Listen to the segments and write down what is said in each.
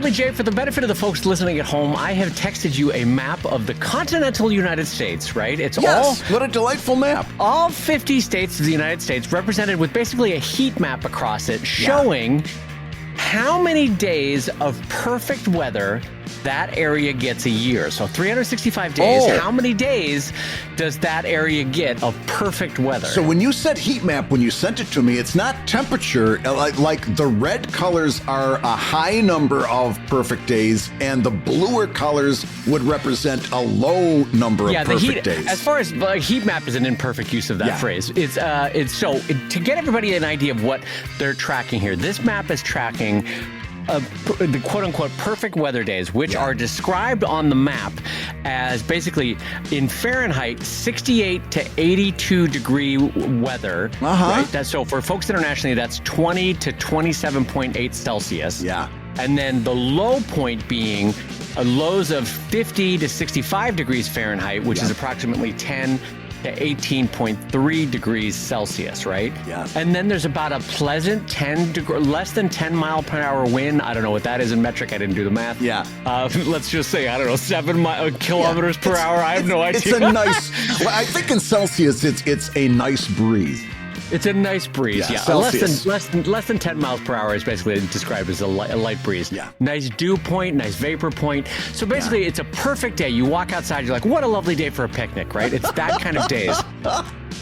Bradley J., for the benefit of the folks listening at home, I have texted you a map of the continental United States, right? It's what a delightful map. All 50 states of the United States represented with basically a heat map across it showing how many days of perfect weather that area gets a year. So 365 days, how many days does that area get of perfect weather? So when you said heat map, when you sent it to me, it's not temperature. Like the red colors are a high number of perfect days, and the bluer colors would represent a low number of perfect days. As far as heat map is an imperfect use of that phrase. To get everybody an idea of what they're tracking here, this map is tracking the quote-unquote perfect weather days, which are described on the map as basically in Fahrenheit 68 to 82 degree weather. Right? So for folks internationally, that's 20 to 27.8 Celsius. Yeah. And then the low point being lows of 50 to 65 degrees Fahrenheit, which is approximately 10 to 18.3 degrees Celsius, right? Yeah. And then there's about a pleasant less than 10 mile per hour wind. I don't know what that is in metric. I didn't do the math. Yeah. Let's just say, I don't know, 7 kilometers per hour. I have no idea. It's a nice, well, I think in Celsius, it's a nice breeze. It's a nice breeze, less than 10 miles per hour is basically described as a light breeze. Yeah. Nice dew point, nice vapor point. So basically, it's a perfect day. You walk outside, you're like, what a lovely day for a picnic, right? It's that kind of days.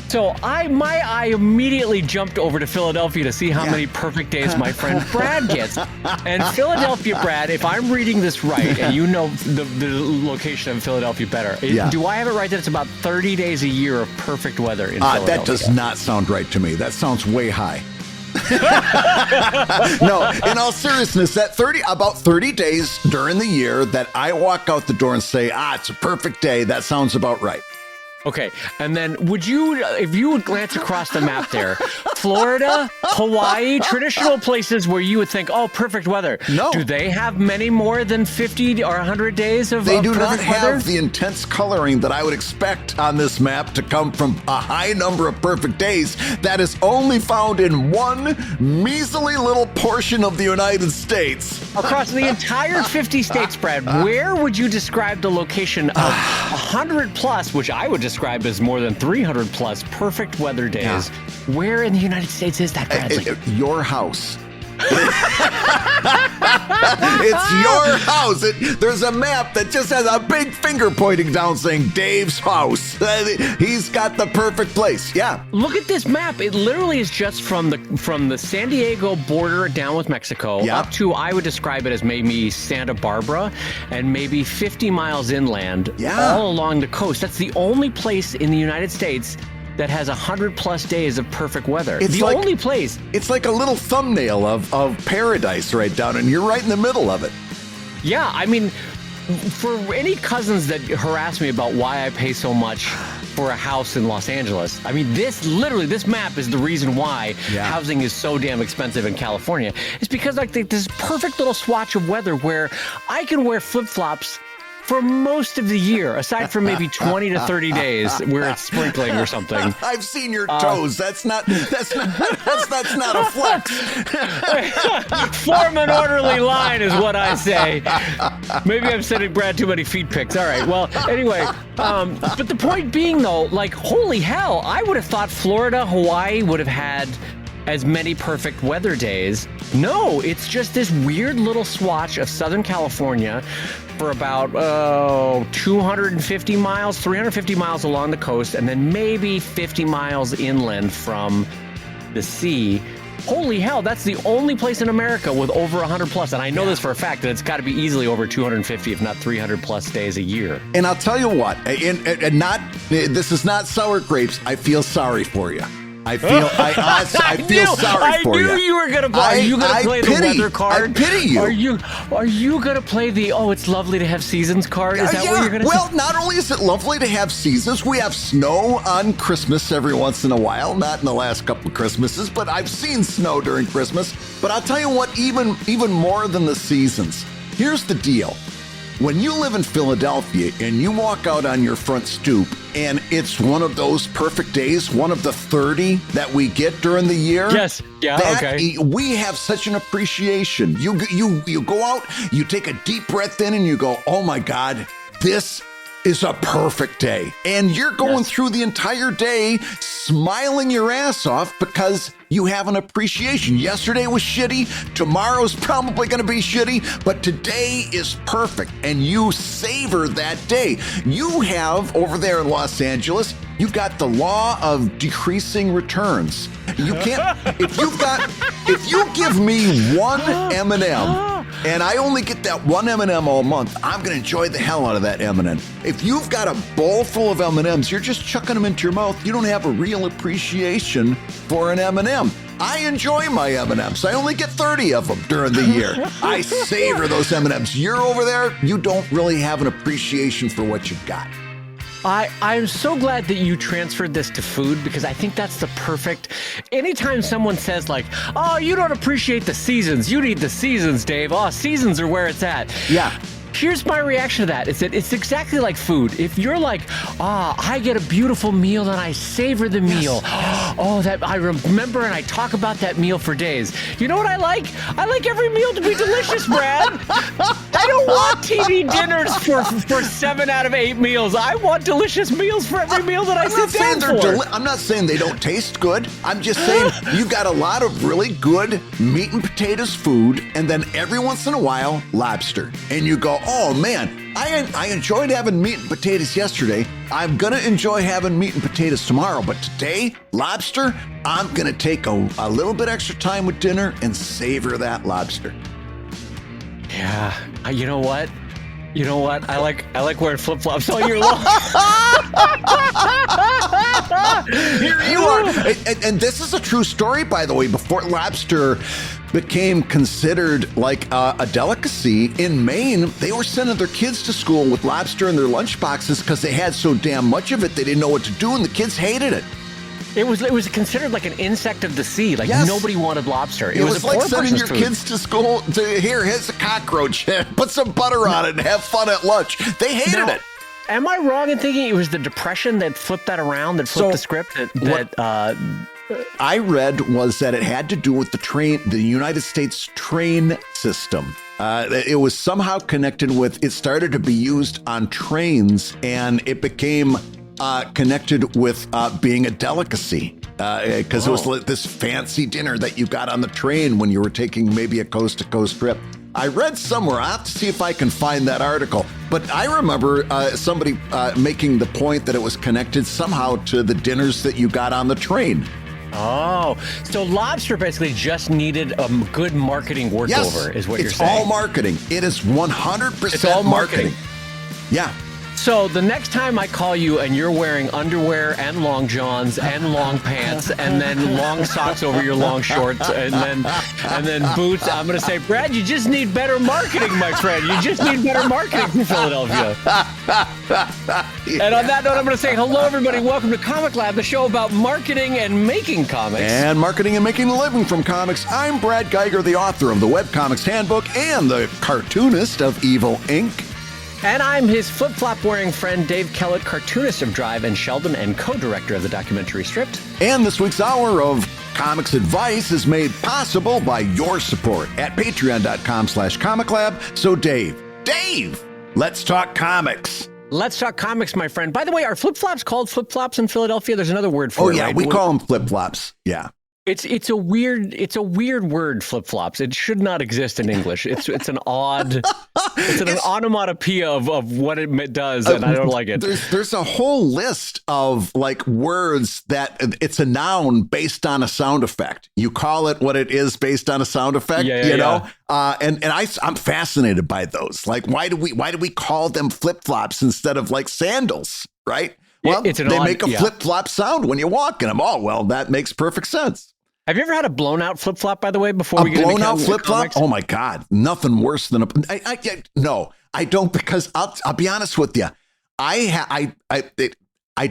So my eye immediately jumped over to Philadelphia to see how many perfect days my friend Brad gets. And Philadelphia, Brad, if I'm reading this right, and you know the location of Philadelphia better, do I have it right that it's about 30 days a year of perfect weather in Philadelphia? That does not sound right to me. That sounds way high. No, in all seriousness, about 30 days during the year that I walk out the door and say, it's a perfect day, that sounds about right. Okay, and then if you would glance across the map there, Florida, Hawaii, traditional places where you would think, perfect weather. No. Do they have many more than 50 or 100 days of perfect weather? They do not have the intense coloring that I would expect on this map to come from a high number of perfect days that is only found in one measly little portion of the United States. Across the entire 50 states, Brad, where would you describe the location of 100 plus, which I would describe as more than 300 plus perfect weather days? Where in the United States is that, Bradley? Your house. It's your house. There's a map that just has a big finger pointing down saying Dave's house. He's got the perfect place. Yeah. Look at this map. It literally is just from the San Diego border down with Mexico up to, I would describe it as maybe Santa Barbara and maybe 50 miles inland all along the coast. That's the only place in the United States that has 100 plus days of perfect weather. It's the only place. It's like a little thumbnail of paradise right down, and you're right in the middle of it. Yeah, I mean, for any cousins that harass me about why I pay so much for a house in Los Angeles, I mean, this map is the reason why housing is so damn expensive in California. It's because this perfect little swatch of weather where I can wear flip-flops for most of the year, aside from maybe 20 to 30 days where it's sprinkling or something. I've seen your toes. That's not a flex. Form an orderly line is what I say. Maybe I'm sending Brad too many feet pics. All right. Well, anyway, but the point being though, holy hell, I would have thought Florida, Hawaii would have had as many perfect weather days. No, it's just this weird little swatch of Southern California for about 250 miles, 350 miles along the coast, and then maybe 50 miles inland from the sea. Holy hell, that's the only place in America with over 100 plus. And I know this for a fact that it's got to be easily over 250, if not 300 plus days a year. And I'll tell you what, this is not sour grapes. I feel sorry for you. I feel sorry for you. I knew you were going to play. Are you going to play the weather card? I pity you. Are you going to play the it's lovely to have seasons card? Is that what you're going to say? Well, not only is it lovely to have seasons, we have snow on Christmas every once in a while. Not in the last couple of Christmases, but I've seen snow during Christmas. But I'll tell you what, even more than the seasons, here's the deal. when you live in Philadelphia and you walk out on your front stoop and it's one of those perfect days, one of the 30 that we get during the year. Yes. Yeah. Okay. We have such an appreciation. You go out, you take a deep breath in and you go, oh my God, this is a perfect day. And you're going through the entire day smiling your ass off because you have an appreciation. Yesterday was shitty. Tomorrow's probably going to be shitty, but today is perfect. And you savor that day. You have over there in Los Angeles, you've got the law of decreasing returns. You can't, if you give me one M&M, and I only get that one M&M all month, I'm going to enjoy the hell out of that M&M. If you've got a bowl full of M&Ms, you're just chucking them into your mouth. You don't have a real appreciation for an M&M. I enjoy my M&Ms. I only get 30 of them during the year. I savor those M&Ms. You're over there, you don't really have an appreciation for what you've got. I'm so glad that you transferred this to food because I think that's the perfect. Anytime someone says like, oh, you don't appreciate the seasons. You need the seasons, Dave. Oh, seasons are where it's at. Yeah. Here's my reaction to that is that it's exactly like food. If you're like, I get a beautiful meal and I savor the meal. Oh, that I remember and I talk about that meal for days. You know what I like? I like every meal to be delicious, Brad. I don't want TV dinners for 7 out of 8 meals. I want delicious meals for every meal that I sit down for. I'm not saying they don't taste good. I'm just saying you got a lot of really good meat and potatoes food, and then every once in a while, lobster. And you go, oh man, I enjoyed having meat and potatoes yesterday. I'm going to enjoy having meat and potatoes tomorrow. But today, lobster, I'm going to take a little bit extra time with dinner and savor that lobster. Yeah. You know what? I like wearing flip-flops all year long. Here you are. And this is a true story, by the way. Before lobster became considered like a delicacy in Maine, they were sending their kids to school with lobster in their lunch boxes because they had so damn much of it they didn't know what to do, and the kids hated it. It was considered like an insect of the sea. Like nobody wanted lobster. It was like sending your kids to school to here's a cockroach, put some butter on it and have fun at lunch. They hated it. Am I wrong in thinking it was the Depression that flipped that around, that flipped the script? What I read was that it had to do with the United States train system. It was somehow connected with, it started to be used on trains, and it became connected with being a delicacy because it was like this fancy dinner that you got on the train when you were taking maybe a coast-to-coast trip. I read somewhere, I'll have to see if I can find that article, but I remember somebody making the point that it was connected somehow to the dinners that you got on the train. Oh, so lobster basically just needed a good marketing workover, is what you're saying. It's all marketing. It is 100% it's all marketing. Yeah. So the next time I call you and you're wearing underwear and long johns and long pants and then long socks over your long shorts and then boots, I'm going to say, Brad, you just need better marketing, my friend. You just need better marketing for Philadelphia. And on that note, I'm going to say hello, everybody. Welcome to Comic Lab, the show about marketing and making comics. And marketing and making a living from comics. I'm Brad Geiger, the author of the Webcomics Handbook and the cartoonist of Evil Inc. And I'm his flip-flop wearing friend, Dave Kellett, cartoonist of Drive and Sheldon and co-director of the documentary Stripped. And this week's hour of Comics Advice is made possible by your support at patreon.com/comiclab. So Dave, let's talk comics. Let's talk comics, my friend. By the way, are flip-flops called flip-flops in Philadelphia? There's another word for it, right? We call them flip-flops. Yeah. It's a weird word, flip-flops. It should not exist in English. It's an odd, it's an onomatopoeia of what it does, and I don't like it. There's a whole list of like words that it's a noun based on a sound effect. You call it what it is based on a sound effect, you know? And I'm fascinated by those. Like, why do we call them flip-flops instead of like sandals, right? Well, they make a flip-flop sound when you walk in them. Oh, well, that makes perfect sense. Have you ever had a blown-out flip-flop, by the way, before we get into blown-out flip-flop? Oh, my God. Nothing worse than no, I don't, because I'll be honest with you. I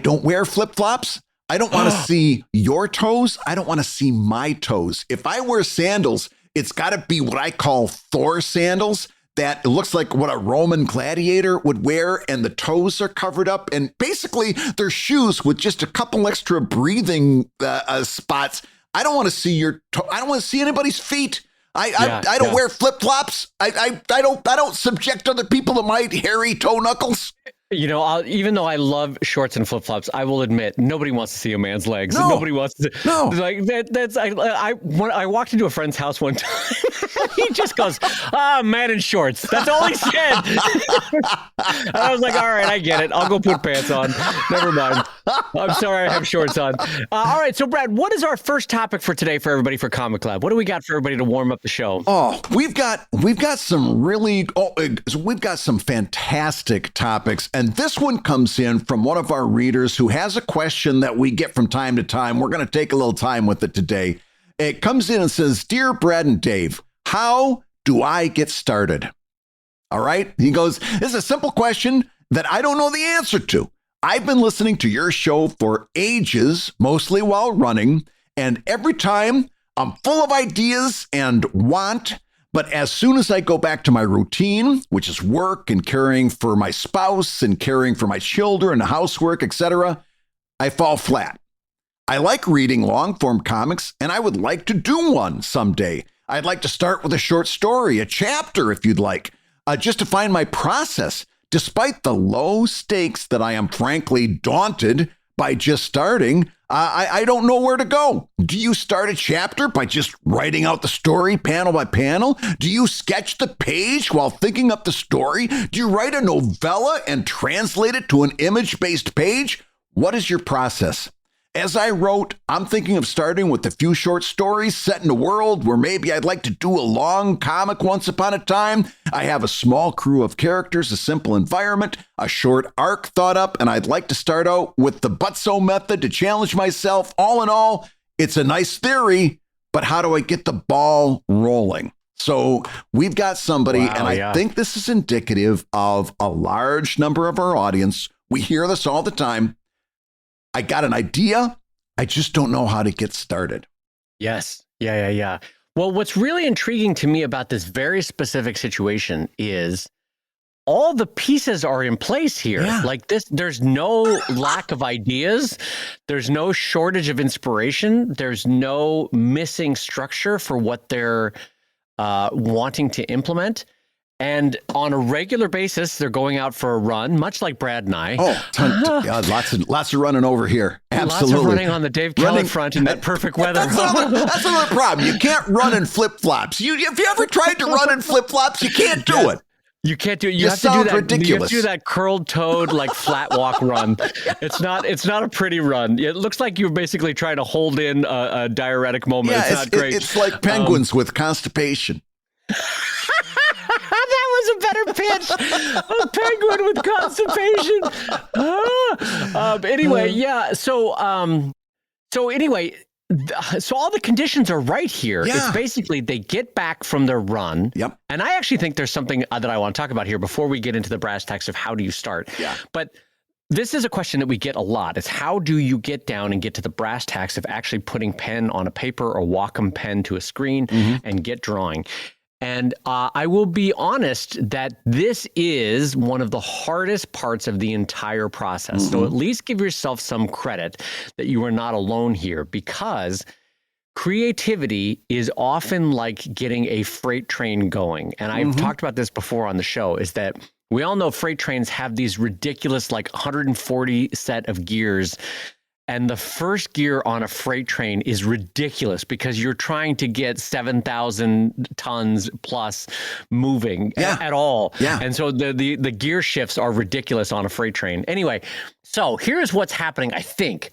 don't wear flip-flops. I don't want to see your toes. I don't want to see my toes. If I wear sandals, it's got to be what I call Thor sandals. that it looks like what a Roman gladiator would wear, and the toes are covered up, and basically they're shoes with just a couple extra breathing spots. I don't want to see I don't want to see anybody's feet. I don't wear flip-flops. I don't subject other people to my hairy toe knuckles. You know, even though I love shorts and flip-flops, I will admit nobody wants to see a man's legs. No. Nobody wants to. No. Like when I walked into a friend's house one time, he just goes, man in shorts. That's all he said. And I was like, all right, I get it. I'll go put pants on. Never mind. I'm sorry, I have shorts on. All right, so Brad, what is our first topic for today for everybody for Comic Lab? What do we got for everybody to warm up the show? Oh, we've got some we've got some fantastic topics. And this one comes in from one of our readers who has a question that we get from time to time. We're going to take a little time with it today. It comes in and says, "Dear Brad and Dave, how do I get started?" All right. He goes, "This is a simple question that I don't know the answer to. I've been listening to your show for ages, mostly while running, and every time I'm full of ideas and want. But as soon as I go back to my routine, which is work and caring for my spouse and caring for my children and housework, etc., I fall flat. I like reading long-form comics, and I would like to do one someday. I'd like to start with a short story, a chapter if you'd like, just to find my process. Despite the low stakes that I am frankly daunted by just starting, I don't know where to go. Do you start a chapter by just writing out the story panel by panel? Do you sketch the page while thinking up the story? Do you write a novella and translate it to an image-based page? What is your process? As I wrote, I'm thinking of starting with a few short stories set in a world where maybe I'd like to do a long comic once upon a time. I have a small crew of characters, a simple environment, a short arc thought up, and I'd like to start out with the Butso method to challenge myself. All in all, it's a nice theory, but how do I get the ball rolling?" So we've got somebody, and I think this is indicative of a large number of our audience. We hear this all the time. I got an idea. I just don't know how to get started. Yes. Yeah. Well, what's really intriguing to me about this very specific situation is all the pieces are in place here. Yeah. Like this, there's no lack of ideas. There's no shortage of inspiration. There's no missing structure for what they're wanting to implement. And on a regular basis, they're going out for a run, much like Brad and I. Oh, lots of running over here. Absolutely. Lots of running on the Dave Keller front in that perfect weather. That's another problem. You can't run in flip-flops. If you ever tried to run in flip-flops, you can't do it. You can't do it. You have to do that. Ridiculous. You have to do that curled toed, like flat walk run. It's not a pretty run. It looks like you're basically trying to hold in a diuretic moment. Yeah, it's not great. It's like penguins with constipation. That was a better pitch. A penguin with constipation. Anyway, yeah. So all the conditions are right here. Yeah. It's basically they get back from their run. Yep. And I actually think there's something that I want to talk about here before we get into the brass tacks of how do you start. Yeah. But this is a question that we get a lot. Is how do you get down and get to the brass tacks of actually putting pen on a paper or Wacom pen to a screen and get drawing? And I will be honest that this is one of the hardest parts of the entire process. So at least give yourself some credit that you are not alone here, because creativity is often like getting a freight train going. And I've talked about this before on the show, is that we all know freight trains have these ridiculous like 140 set of gears. And the first gear on a freight train is ridiculous because you're trying to get 7,000 tons plus moving at all. Yeah. And so the gear shifts are ridiculous on a freight train. Anyway, so here's what's happening, I think,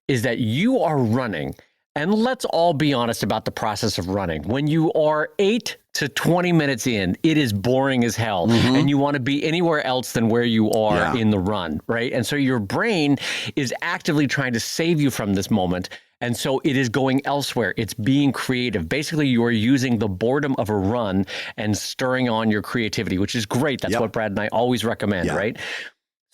is that you are running. And let's all be honest about the process of running. When you are 8 to 20 minutes in, it is boring as hell. And you want to be anywhere else than where you are in the run, right? And so your brain is actively trying to save you from this moment. And so it is going elsewhere. It's being creative. Basically, you are using the boredom of a run and stirring on your creativity, which is great. That's what Brad and I always recommend, right?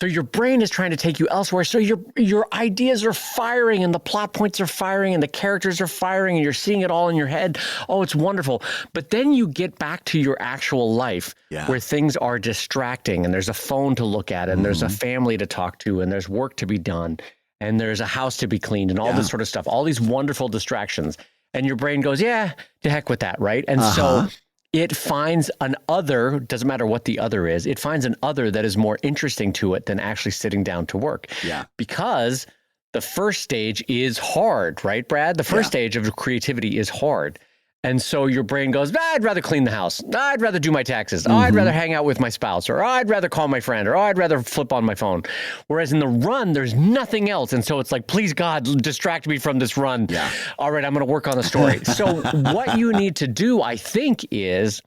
So your brain is trying to take you elsewhere. So your ideas are firing and the plot points are firing and the characters are firing and you're seeing it all in your head. Oh, it's wonderful. But then you get back to your actual life where things are distracting and there's a phone to look at and there's a family to talk to and there's work to be done and there's a house to be cleaned and all this sort of stuff, all these wonderful distractions. And your brain goes, yeah, to heck with that, right? And so it finds an other, doesn't matter what the other is, it finds an other that is more interesting to it than actually sitting down to work. Yeah. Because the first stage is hard, right, Brad? The first stage of creativity is hard. And so your brain goes, I'd rather clean the house. I'd rather do my taxes. I'd rather hang out with my spouse, or I'd rather call my friend, or I'd rather flip on my phone. Whereas in the run, there's nothing else. And so it's like, please, God, distract me from this run. Yeah. All right, I'm going to work on the story. So what you need to do, I think, is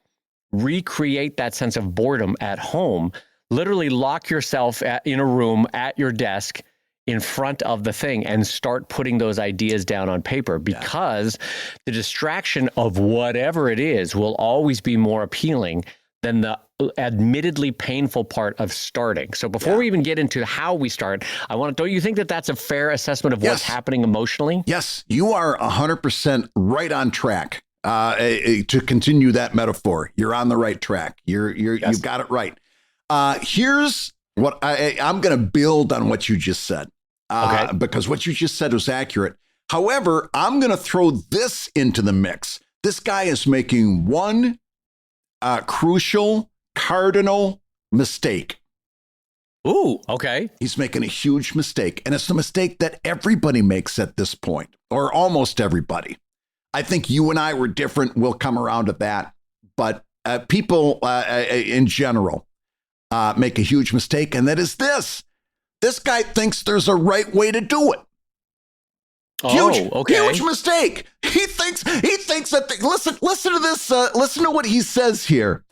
recreate that sense of boredom at home. Literally lock yourself in a room at your desk in front of the thing and start putting those ideas down on paper, because the distraction of whatever it is will always be more appealing than the admittedly painful part of starting. So before we even get into how we start, don't you think that that's a fair assessment of what's happening emotionally? Yes, you are 100% right on track. To continue that metaphor, you're on the right track. You've got it right. Here's what I'm going to build on what you just said. Because what you just said was accurate. However, I'm going to throw this into the mix. This guy is making one crucial, cardinal mistake. Ooh, okay. He's making a huge mistake. And it's the mistake that everybody makes at this point, or almost everybody. I think you and I were different. We'll come around to that. But people in general make a huge mistake, and that is this. This guy thinks there's a right way to do it. Huge mistake. He thinks that. Listen to this. Listen to what he says here.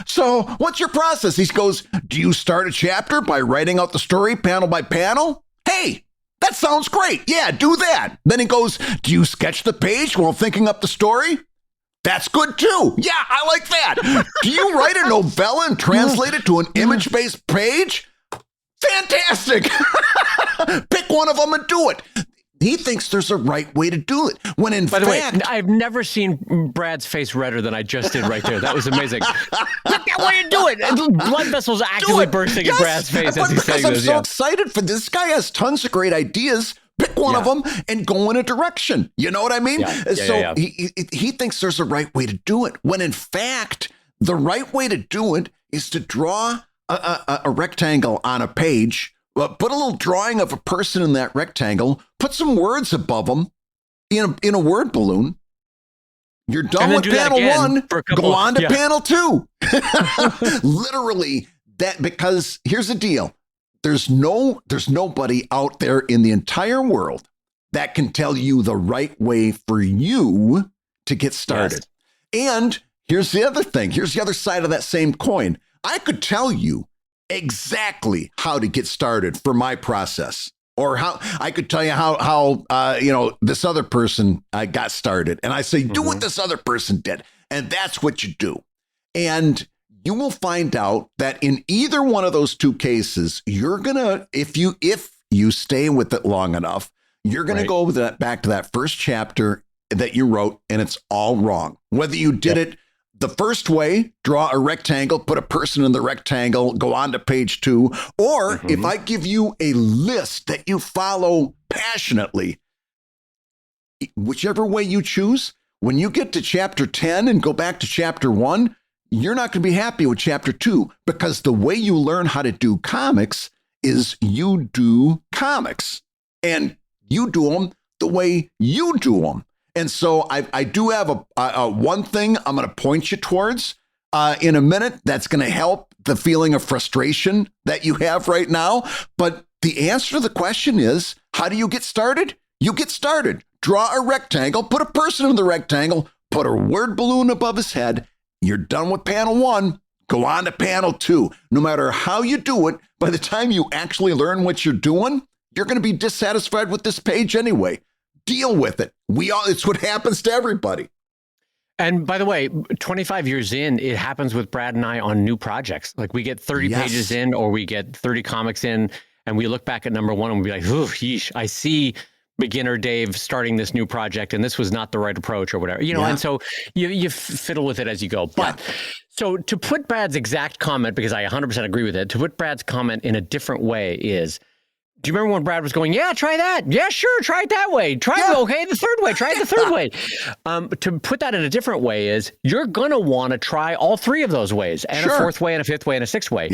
So what's your process? He goes, do you start a chapter by writing out the story panel by panel? Hey, that sounds great. Yeah, do that. Then he goes, do you sketch the page while thinking up the story? That's good too. Yeah, I like that. Do you write a novella and translate it to an image-based page? Fantastic. Pick one of them and do it. He thinks there's a right way to do it. When in fact, by the way, I've never seen Brad's face redder than I just did right there. That was amazing. Pick that way to do it. Blood vessels actively bursting in Brad's face as he's saying this. I'm so excited for this guy. Has tons of great ideas. Pick one of them and go in a direction. You know what I mean? He thinks there's a right way to do it. When in fact, the right way to do it is to draw a rectangle on a page, put a little drawing of a person in that rectangle, put some words above them in a word balloon. You're done with panel one, go on to panel two. Literally that, because here's the deal. There's nobody out there in the entire world that can tell you the right way for you to get started. Yes. And here's the other thing. Here's the other side of that same coin. I could tell you exactly how to get started for my process, or how I could tell you how this other person got started. And I say, do what this other person did. And that's what you do. And you will find out that in either one of those two cases, you're going to, if you stay with it long enough, you're going to go back to that first chapter that you wrote, and it's all wrong. Whether you did it the first way, draw a rectangle, put a person in the rectangle, go on to page two, or if I give you a list that you follow passionately, whichever way you choose, when you get to chapter 10 and go back to chapter 1, you're not going to be happy with chapter 2, because the way you learn how to do comics is you do comics, and you do them the way you do them. And so I do have a one thing I'm going to point you towards in a minute that's going to help the feeling of frustration that you have right now. But the answer to the question is, how do you get started? You get started. Draw a rectangle, put a person in the rectangle, put a word balloon above his head. You're done with panel 1. Go on to panel 2. No matter how you do it, by the time you actually learn what you're doing, you're going to be dissatisfied with this page anyway. Deal with it. It's what happens to everybody. And by the way, 25 years in, it happens with Brad and I on new projects. Like we get 30 pages in, or we get 30 comics in, and we look back at number one and we'll be like, "Ooh, yeesh, I see beginner Dave starting this new project, and this was not the right approach," or whatever, And so you fiddle with it as you go. But so to put Brad's exact comment, because I 100% agree with it, to put Brad's comment in a different way is, do you remember when Brad was going, yeah, try that. Yeah, sure. Try it that way. Try it. Okay. The third way. Try it the third way. To put that in a different way is you're going to want to try all three of those ways, and a fourth way and a fifth way and a sixth way.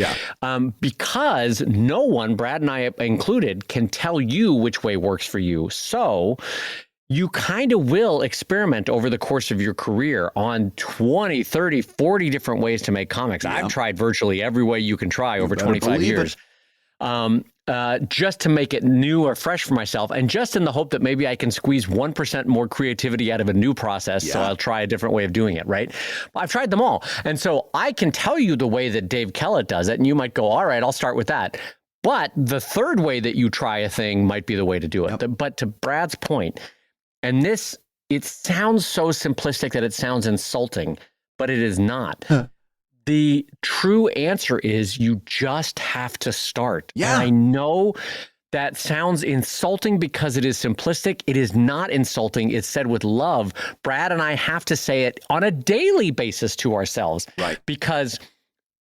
Because no one, Brad and I included, can tell you which way works for you. So you kind of will experiment over the course of your career on 20, 30, 40 different ways to make comics. I've tried virtually every way you can try over 25 years. Just to make it new or fresh for myself, and just in the hope that maybe I can squeeze 1% more creativity out of a new process. So I'll try a different way of doing it, right? I've tried them all. And so I can tell you the way that Dave Kellett does it, and you might go, all right, I'll start with that. But the third way that you try a thing might be the way to do it. But to Brad's point, and this, it sounds so simplistic that it sounds insulting, but it is not. The true answer is you just have to start. And I know that sounds insulting because it is simplistic. It is not insulting. It's said with love. Brad and I have to say it on a daily basis to ourselves. Because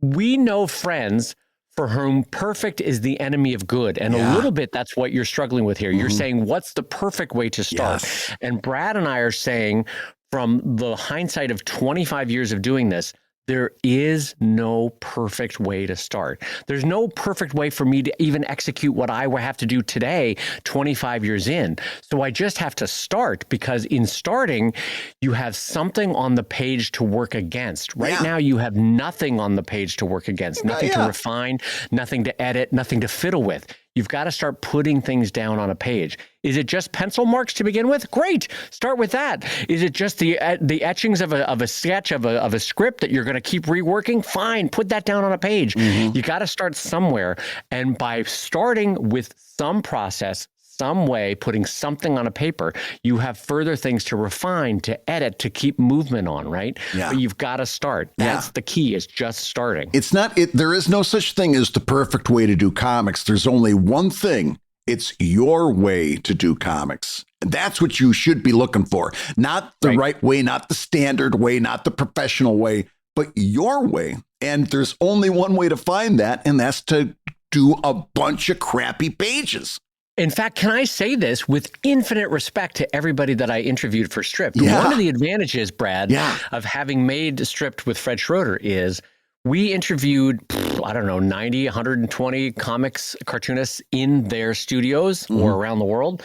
we know friends for whom perfect is the enemy of good. And a little bit, that's what you're struggling with here. You're saying, what's the perfect way to start? And Brad and I are saying, from the hindsight of 25 years of doing this, there is no perfect way to start. There's no perfect way for me to even execute what I have to do today, 25 years in. So I just have to start, because in starting, you have something on the page to work against. Right now, you have nothing on the page to work against, nothing to refine, nothing to edit, nothing to fiddle with. You've got to start putting things down on a page. Is it just pencil marks to begin with? Great. Start with that. Is it just the etchings of a sketch of a script that you're going to keep reworking? Fine. Put that down on a page. You got to start somewhere. And by starting with some process, some way, putting something on a paper, you have further things to refine, to edit, to keep movement on, right? But you've got to start. That's the key, is just starting. It's not, there is no such thing as the perfect way to do comics. There's only one thing. It's your way to do comics. And that's what you should be looking for. Not the right way, not the standard way, not the professional way, but your way. And there's only one way to find that, and that's to do a bunch of crappy pages. In fact, can I say this with infinite respect to everybody that I interviewed for Stripped? One of the advantages, Brad, of having made Stripped with Fred Schroeder is we interviewed, 90, 120 comics cartoonists in their studios or around the world.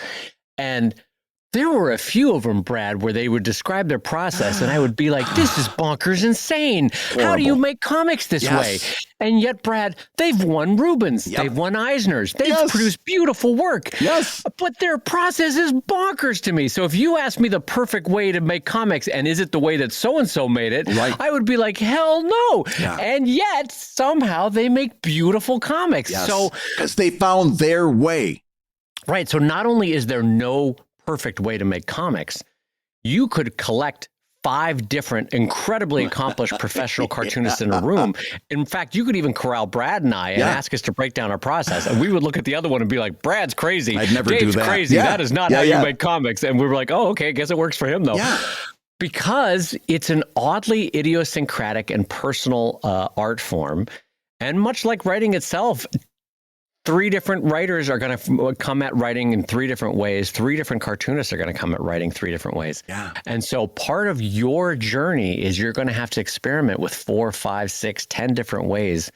And there were a few of them, Brad, where they would describe their process, and I would be like, this is bonkers insane. Horrible. How do you make comics this way? And yet, Brad, they've won Rubens. They've won Eisners. They've produced beautiful work. But their process is bonkers to me. So if you ask me the perfect way to make comics, and is it the way that so-and-so made it, I would be like, hell no. And yet, somehow, they make beautiful comics. So because they found their way. Right. So not only is there no perfect way to make comics, you could collect 5 different incredibly accomplished professional cartoonists in a room. In fact, you could even corral Brad and I and ask us to break down our process. And we would look at the other one and be like, Brad's crazy. I'd never Dave's do that. Crazy. That is not how you make comics. And we were like, oh, okay, I guess it works for him though. Because it's an oddly idiosyncratic and personal art form. And much like writing itself, 3 different writers are going to come at writing in 3 different ways. 3 different cartoonists are going to come at writing 3 different ways. And so part of your journey is you're going to have to experiment with 4, 5, 6, 10 different ways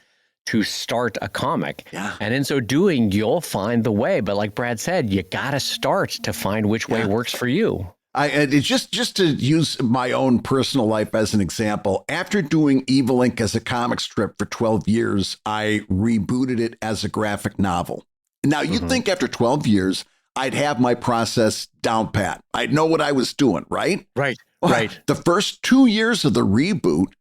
to start a comic. And in so doing, you'll find the way. But like Brad said, you got to start to find which way works for you. It's just to use my own personal life as an example. After doing Evil Inc. as a comic strip for 12 years, I rebooted it as a graphic novel. Now, you'd think after 12 years, I'd have my process down pat. I'd know what I was doing, right? Right. The first 2 years of the reboot,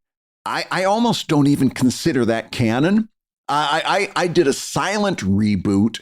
I almost don't even consider that canon. I did a silent reboot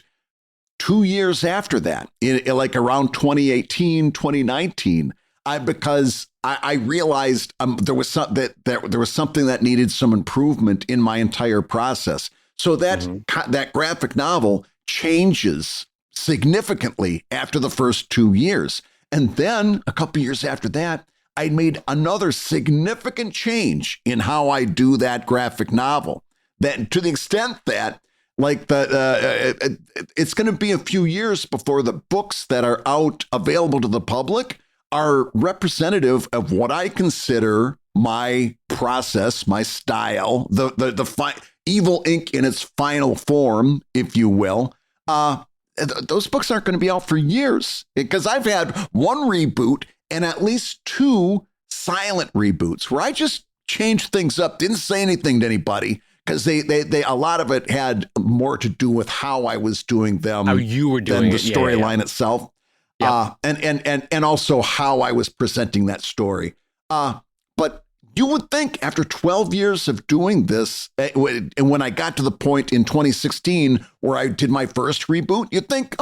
2 years after that, like around 2018, 2019, because I realized there was there was something that needed some improvement in my entire process. So that graphic novel changes significantly after the first 2 years. And then a couple years after that, I made another significant change in how I do that graphic novel. That to the extent that like it's going to be a few years before the books that are out available to the public are representative of what I consider my process, my style, the Evil Ink in its final form, if you will. Those books aren't going to be out for years because I've had one reboot and at least 2 silent reboots where I just changed things up, didn't say anything to anybody because they a lot of it had more to do with how I was doing them, how you were doing than the storyline itself, and also how I was presenting that story. But you would think after 12 years of doing this, and when I got to the point in 2016 where I did my first reboot, you'd think,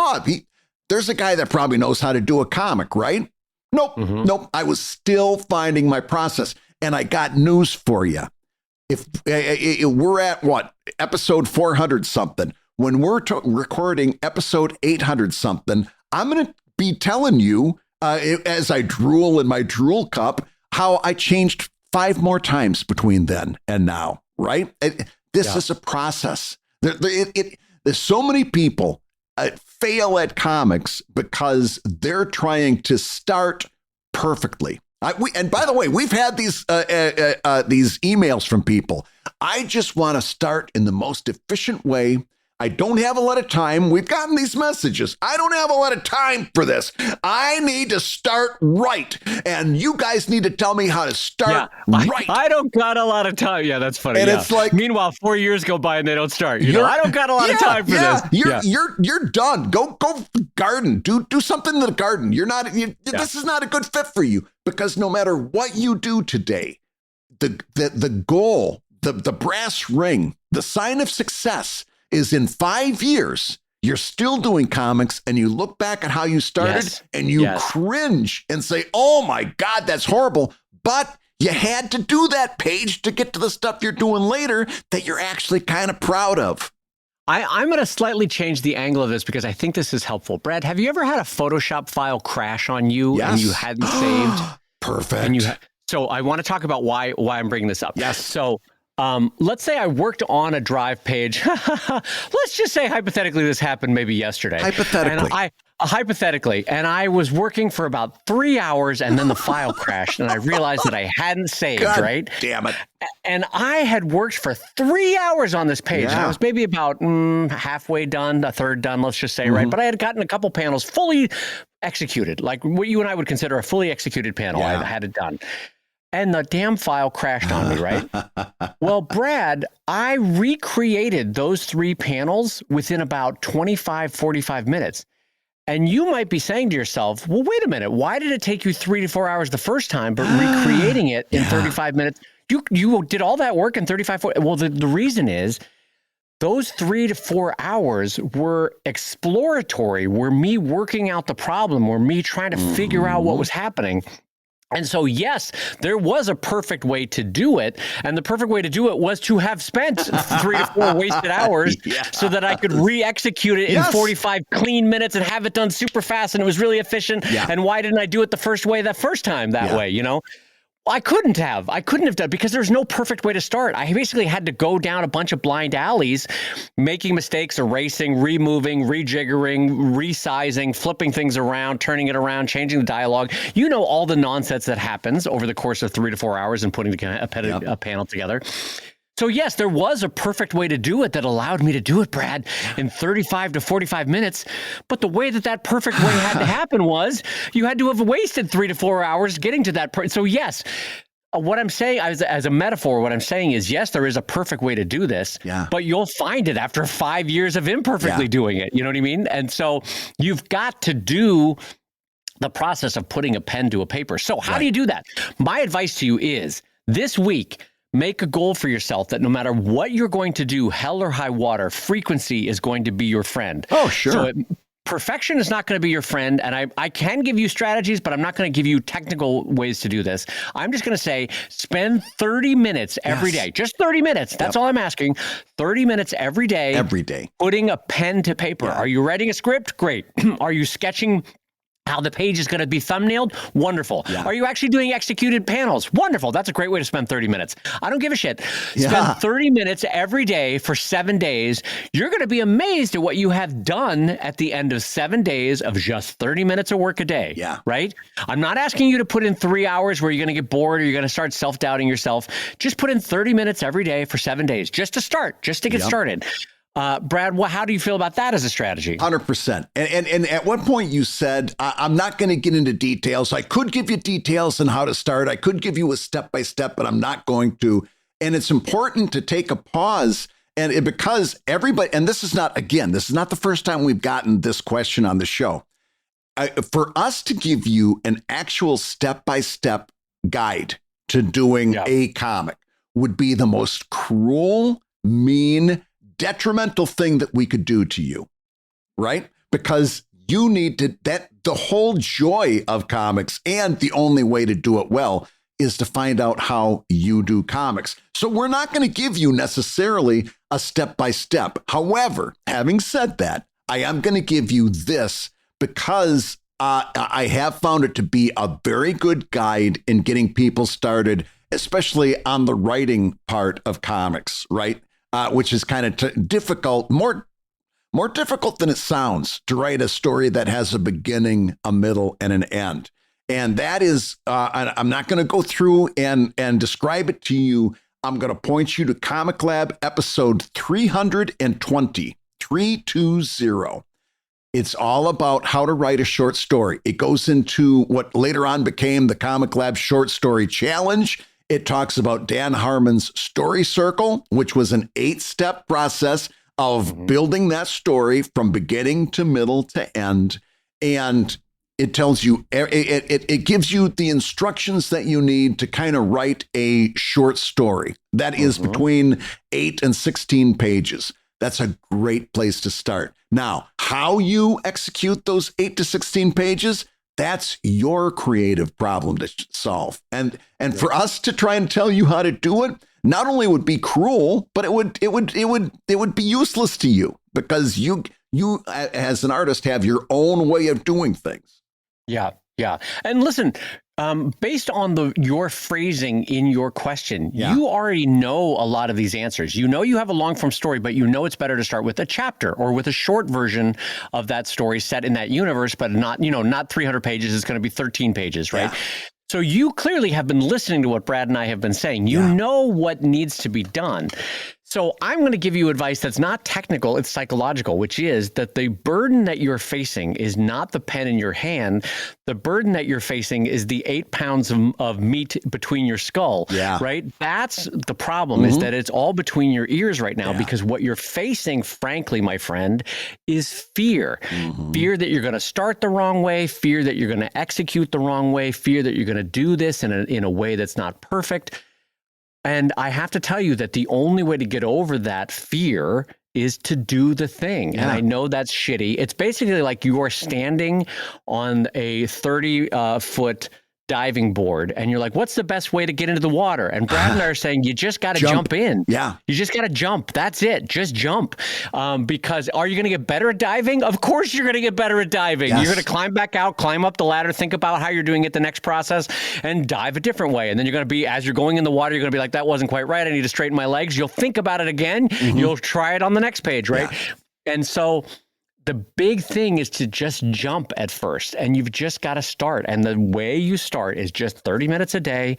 there's a guy that probably knows how to do a comic, right? Nope, nope. I was still finding my process. And I got news for you. If we're at episode 400 something, when we're recording episode 800 something, I'm going to be telling you as I drool in my drool cup, how I changed 5 more times between then and now, right? This is a process. There's so many people fail at comics because they're trying to start perfectly. And by the way, we've had these emails from people. I just want to start in the most efficient way. I don't have a lot of time. We've gotten these messages. I don't have a lot of time for this. I need to start right. And you guys need to tell me how to start right. I don't got a lot of time. Yeah, that's funny. And it's like, meanwhile, 4 years go by and they don't start. I don't got a lot of time for this. You're done. Go garden. Do something in the garden. This is not a good fit for you because no matter what you do today, the goal, the brass ring, the sign of success is in 5 years, you're still doing comics and you look back at how you started and you cringe and say, oh my God, that's horrible. But you had to do that page to get to the stuff you're doing later that you're actually kind of proud of. I'm going to slightly change the angle of this because I think this is helpful. Brad, have you ever had a Photoshop file crash on you and you hadn't saved? Perfect. So I want to talk about why I'm bringing this up. Yes. So let's say I worked on a drive page. Let's just say hypothetically this happened maybe yesterday. Hypothetically. And I was working for about 3 hours and then the file crashed and I realized that I hadn't saved, God right? Damn it. And I had worked for 3 hours on this page. And I was maybe about halfway done, a third done, let's just say, right? But I had gotten a couple panels fully executed, like what you and I would consider a fully executed panel. I had it done. And the damn file crashed on me, right? Well, Brad, I recreated those 3 panels within about 25, 45 minutes. And you might be saying to yourself, well, wait a minute. Why did it take you 3 to 4 hours the first time, but recreating it in 35 minutes? You did all that work in 35, 40. Well, the reason is those 3 to 4 hours were exploratory, were me working out the problem, were me trying to figure out what was happening. And so, yes, there was a perfect way to do it. And the perfect way to do it was to have spent 3 to 4 wasted hours so that I could re-execute it in 45 clean minutes and have it done super fast. And it was really efficient. And why didn't I do it the first time that way, I couldn't have done because there's no perfect way to start. I basically had to go down a bunch of blind alleys, making mistakes, erasing, removing, rejiggering, resizing, flipping things around, turning it around, changing the dialogue. All the nonsense that happens over the course of 3 to 4 hours and putting a panel together. So yes, there was a perfect way to do it that allowed me to do it, Brad, in 35 to 45 minutes. But the way that perfect way had to happen was you had to have wasted 3 to 4 hours getting to that point. So yes, what I'm saying as a metaphor, what I'm saying is, yes, there is a perfect way to do this, but you'll find it after 5 years of imperfectly doing it. You know what I mean? And so you've got to do the process of putting a pen to a paper. So how do you do that? My advice to you is this week, make a goal for yourself that no matter what you're going to do, hell or high water, frequency is going to be your friend. Oh, sure. So perfection is not going to be your friend. And I can give you strategies, but I'm not going to give you technical ways to do this. I'm just going to say, spend 30 minutes every day, just 30 minutes. That's all I'm asking. 30 minutes every day, putting a pen to paper. Are you writing a script? Great. Are you sketching how the page is going to be thumbnailed? Wonderful. Are you actually doing executed panels? Wonderful. That's a great way to spend 30 minutes. I don't give a shit. Spend 30 minutes every day for 7 days. You're going to be amazed at what you have done at the end of 7 days of just 30 minutes of work a day. Right? I'm not asking you to put in 3 hours where you're going to get bored or you're going to start self-doubting yourself. Just put in 30 minutes every day for 7 days, just to start, just to get started. Brad, how do you feel about that as a strategy? 100%. And at one point you said, I'm not going to get into details. I could give you details on how to start. I could give you a step-by-step, but I'm not going to. And it's important to take a pause. And because everybody, and this is not the first time we've gotten this question on the show. For us to give you an actual step-by-step guide to doing a comic would be the most cruel, mean, detrimental thing that we could do to you, right? Because you need to, the whole joy of comics and the only way to do it well is to find out how you do comics. So we're not going to give you necessarily a step-by-step. However, having said that, I am going to give you this because I have found it to be a very good guide in getting people started, especially on the writing part of comics, right? Which is kind of difficult, more difficult than it sounds to write a story that has a beginning, a middle, and an end. And that is, I'm not going to go through and describe it to you. I'm going to point you to Comic Lab episode 320. It's all about how to write a short story. It goes into what later on became the Comic Lab Short Story Challenge. It talks about Dan Harmon's Story Circle, which was an 8-step process of building that story from beginning to middle to end. And it tells you, it gives you the instructions that you need to kind of write a short story that is between 8 and 16 pages. That's a great place to start. Now, how you execute those 8 to 16 pages, that's your creative problem to solve. And for us to try and tell you how to do it, not only would be cruel, but it would be useless to you because you as an artist have your own way of doing things. Yeah. And listen, based on your phrasing in your question, you already know a lot of these answers. You know you have a long form story, but you know it's better to start with a chapter or with a short version of that story set in that universe, but not 300 pages. It's going to be 13 pages, right? Yeah. So you clearly have been listening to what Brad and I have been saying. You know what needs to be done. So I'm going to give you advice that's not technical, it's psychological, which is that the burden that you're facing is not the pen in your hand. The burden that you're facing is the 8 pounds of meat between your skull, right? That's the problem, is that it's all between your ears right now because what you're facing, frankly, my friend, is fear. Fear that you're going to start the wrong way, fear that you're going to execute the wrong way, fear that you're going to do this in a way that's not perfect. And I have to tell you that the only way to get over that fear is to do the thing. And I know that's shitty. It's basically like you are standing on a 30-foot diving board and you're like, what's the best way to get into the water? And Brad and I are saying, you just got to jump in. You just got to jump. That's it. Just jump. Because are you going to get better at diving? Of course you're going to get better at diving. You're going to climb back out, climb up the ladder, think about how you're doing it the next process and dive a different way. And then you're going to be, as you're going in the water, you're going to be like, that wasn't quite right. I need to straighten my legs. You'll think about it again. You'll try it on the next page, right? And so the big thing is to just jump at first, and you've just got to start. And the way you start is just 30 minutes a day.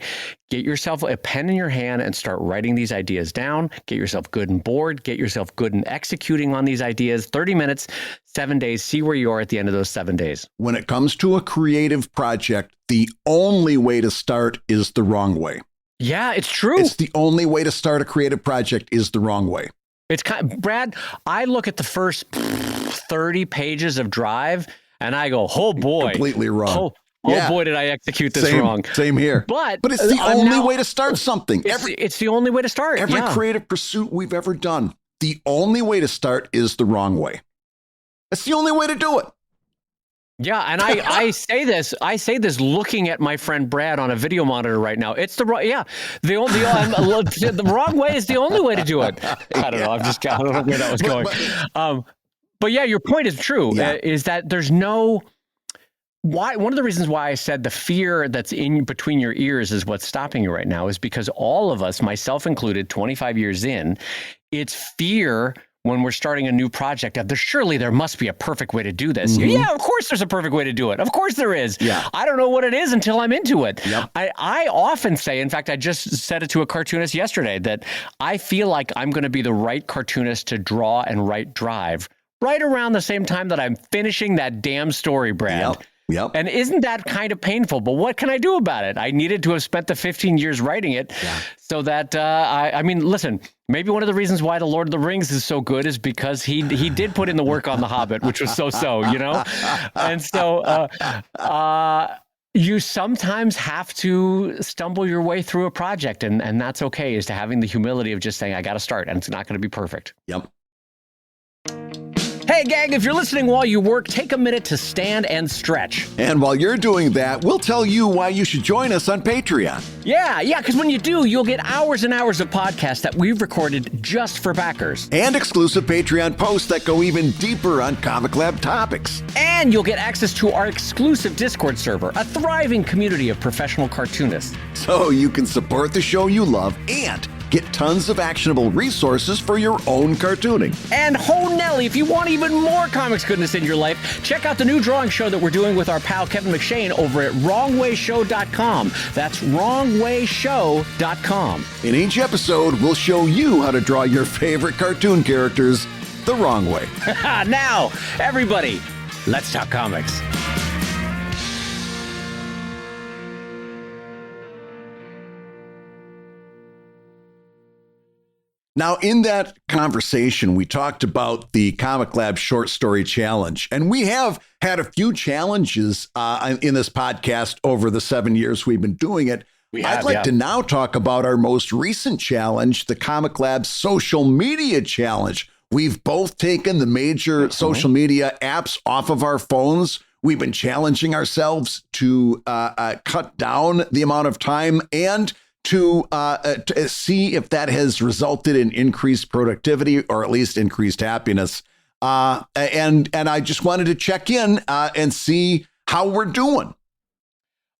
Get yourself a pen in your hand and start writing these ideas down. Get yourself good and bored. Get yourself good and executing on these ideas. 30 minutes, 7 days. See where you are at the end of those 7 days. When it comes to a creative project, the only way to start is the wrong way. Yeah, it's true. It's the only way to start a creative project is the wrong way. It's Brad, I look at the first 30 pages of Drive and I go, oh boy. Completely wrong. Oh boy, did I execute this wrong. Same here. But it's the only way to start something. It's the only way to start. Every creative pursuit we've ever done, the only way to start is the wrong way. That's the only way to do it. Yeah, and I say this looking at my friend Brad on a video monitor right now. It's the the wrong way is the only way to do it. I don't know. I don't know where that was going. But yeah, your point is true. Is that there's no why. One of the reasons why I said the fear that's in between your ears is what's stopping you right now is because all of us, myself included, 25 years in, it's fear. When we're starting a new project, surely there must be a perfect way to do this. Mm-hmm. Yeah, of course there's a perfect way to do it. Of course there is. Yeah. I don't know what it is until I'm into it. Yep. I often say, in fact, I just said it to a cartoonist yesterday, that I feel like I'm going to be the right cartoonist to draw and write Drive right around the same time that I'm finishing that damn story, Brad. Yep. And isn't that kind of painful? But what can I do about it? I needed to have spent the 15 years writing it so that, I mean, listen, maybe one of the reasons why The Lord of the Rings is so good is because he did put in the work on The Hobbit, which was so, you know? And so you sometimes have to stumble your way through a project, and that's okay, is to having the humility of just saying, I got to start, and it's not going to be perfect. Yep. Hey, gang, if you're listening while you work, take a minute to stand and stretch. And while you're doing that, we'll tell you why you should join us on Patreon. Yeah, because when you do, you'll get hours and hours of podcasts that we've recorded just for backers. And exclusive Patreon posts that go even deeper on Comic Lab topics. And you'll get access to our exclusive Discord server, a thriving community of professional cartoonists. So you can support the show you love and get tons of actionable resources for your own cartooning. And ho Nelly, if you want even more comics goodness in your life, check out the new drawing show that we're doing with our pal Kevin McShane over at wrongwayshow.com. That's wrongwayshow.com. In each episode, we'll show you how to draw your favorite cartoon characters the wrong way. Now, everybody, let's talk comics. Now, in that conversation, we talked about the Comic Lab Short Story Challenge, and we have had a few challenges in this podcast over the 7 years we've been doing it. I'd like to now talk about our most recent challenge, the Comic Lab Social Media Challenge. We've both taken the major social media apps off of our phones. We've been challenging ourselves to cut down the amount of time and to see if that has resulted in increased productivity or at least increased happiness. And I just wanted to check in and see how we're doing.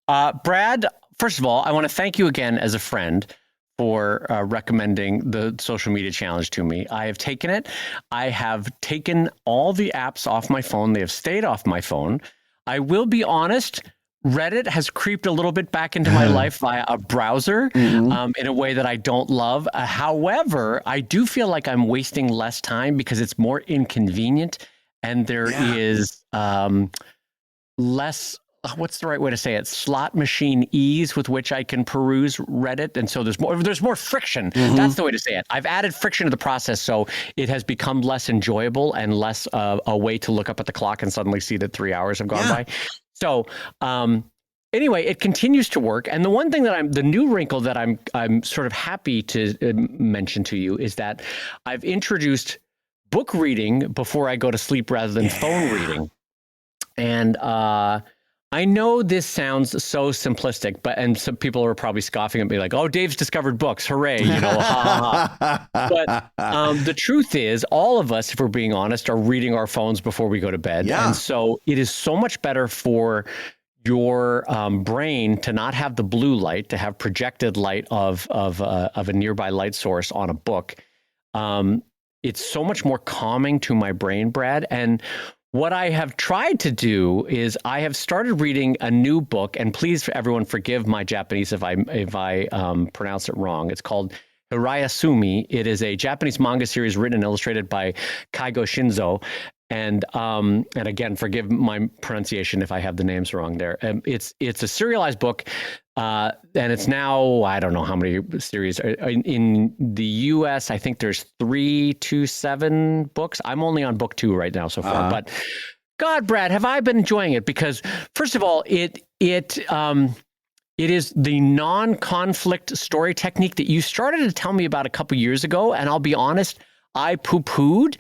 Brad, first of all, I want to thank you again as a friend for recommending the social media challenge to me. I have taken it. I have taken all the apps off my phone. They have stayed off my phone. I will be honest, Reddit has creeped a little bit back into my life via a browser in a way that I don't love. However, I do feel like I'm wasting less time because it's more inconvenient and there is less, what's the right way to say it? Slot machine ease with which I can peruse Reddit. And so there's more friction. That's the way to say it. I've added friction to the process, so it has become less enjoyable and less a way to look up at the clock and suddenly see that 3 hours have gone by. So anyway, it continues to work. And the one thing that the new wrinkle that I'm sort of happy to mention to you is that I've introduced book reading before I go to sleep rather than phone reading. And I know this sounds so simplistic, and some people are probably scoffing at me like, oh, Dave's discovered books. Hooray. You know, ha, ha, ha. But the truth is, all of us, if we're being honest, are reading our phones before we go to bed. Yeah. And so it is so much better for your brain to not have the blue light, to have projected light of a nearby light source on a book. It's so much more calming to my brain, Brad. And what I have tried to do is I have started reading a new book, and please, everyone, forgive my Japanese if I pronounce it wrong. It's called Hirayasumi. It is a Japanese manga series written and illustrated by Kaigo Shinzo. And again, forgive my pronunciation if I have the names wrong there. It's a serialized book, and it's now, I don't know how many series. In the U.S., I think there's 3 to 7 books. I'm only on book 2 right now so far. But God, Brad, have I been enjoying it? Because first of all, it is the non-conflict story technique that you started to tell me about a couple years ago, and I'll be honest, I poo-pooed,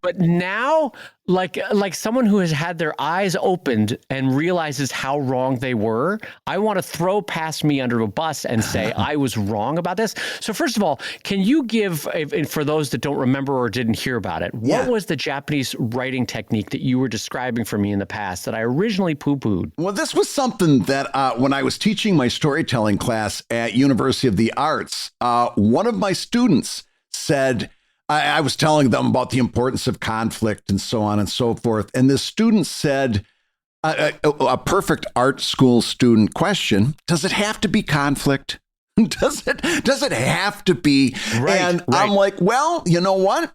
but now like someone who has had their eyes opened and realizes how wrong they were, I want to throw past me under a bus and say I was wrong about this. So first of all, can you give, for those that don't remember or didn't hear about it, what was the Japanese writing technique that you were describing for me in the past that I originally poo-pooed? Well, this was something that when I was teaching my storytelling class at University of the Arts, one of my students said, I was telling them about the importance of conflict and so on and so forth. And this student said, a perfect art school student question, does it have to be conflict? Does it have to be? Right. I'm like, well, you know what?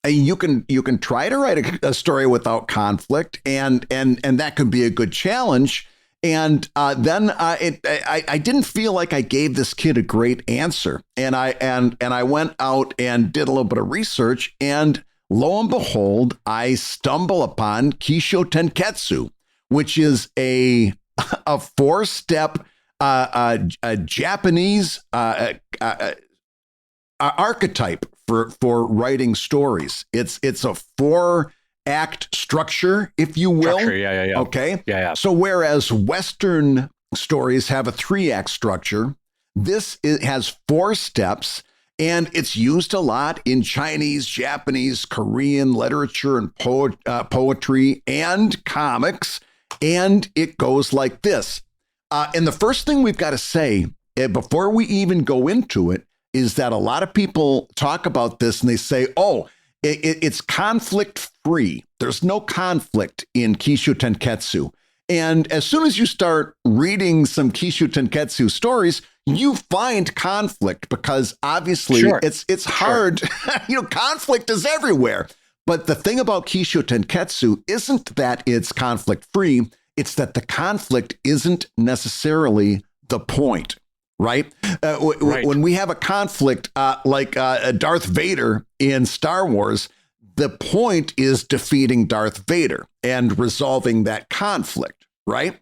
You can try to write a story without conflict, and that could be a good challenge. And then I didn't feel like I gave this kid a great answer, and I went out and did a little bit of research, and lo and behold, I stumble upon Kishōtenketsu, which is a 4-step Japanese archetype for writing stories. It's a 4-act structure, if you will. Yeah. Okay. Yeah. So whereas Western stories have a 3-act structure, it has 4 steps, and it's used a lot in Chinese, Japanese, Korean literature and poetry and comics. And it goes like this. And the first thing we've got to say before we even go into it is that a lot of people talk about this and they say, oh, it's conflict free. There's no conflict in Kishōtenketsu. And as soon as you start reading some Kishōtenketsu stories, you find conflict because obviously it's hard. Conflict is everywhere. But the thing about Kishōtenketsu isn't that it's conflict free. It's that the conflict isn't necessarily the point. Right? When we have a conflict like Darth Vader in Star Wars, the point is defeating Darth Vader and resolving that conflict, right?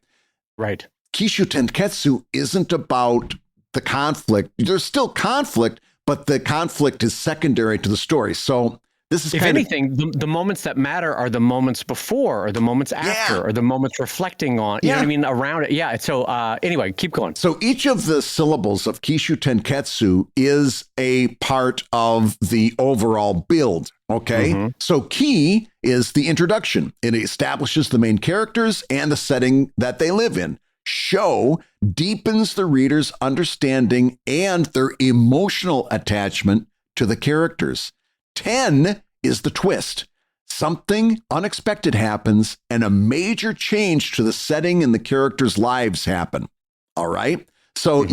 Right. Kishōtenketsu isn't about the conflict. There's still conflict, but the conflict is secondary to the story. So this is if anything, the moments that matter are the moments before or the moments after or the moments reflecting on, you know what I mean, around it. Yeah. So anyway, keep going. So each of the syllables of Kishōtenketsu is a part of the overall build. Okay. Mm-hmm. So ki is the introduction. It establishes the main characters and the setting that they live in. Sho deepens the reader's understanding and their emotional attachment to the characters. 10 is the twist. Something unexpected happens and a major change to the setting and the characters' lives happen. All right. So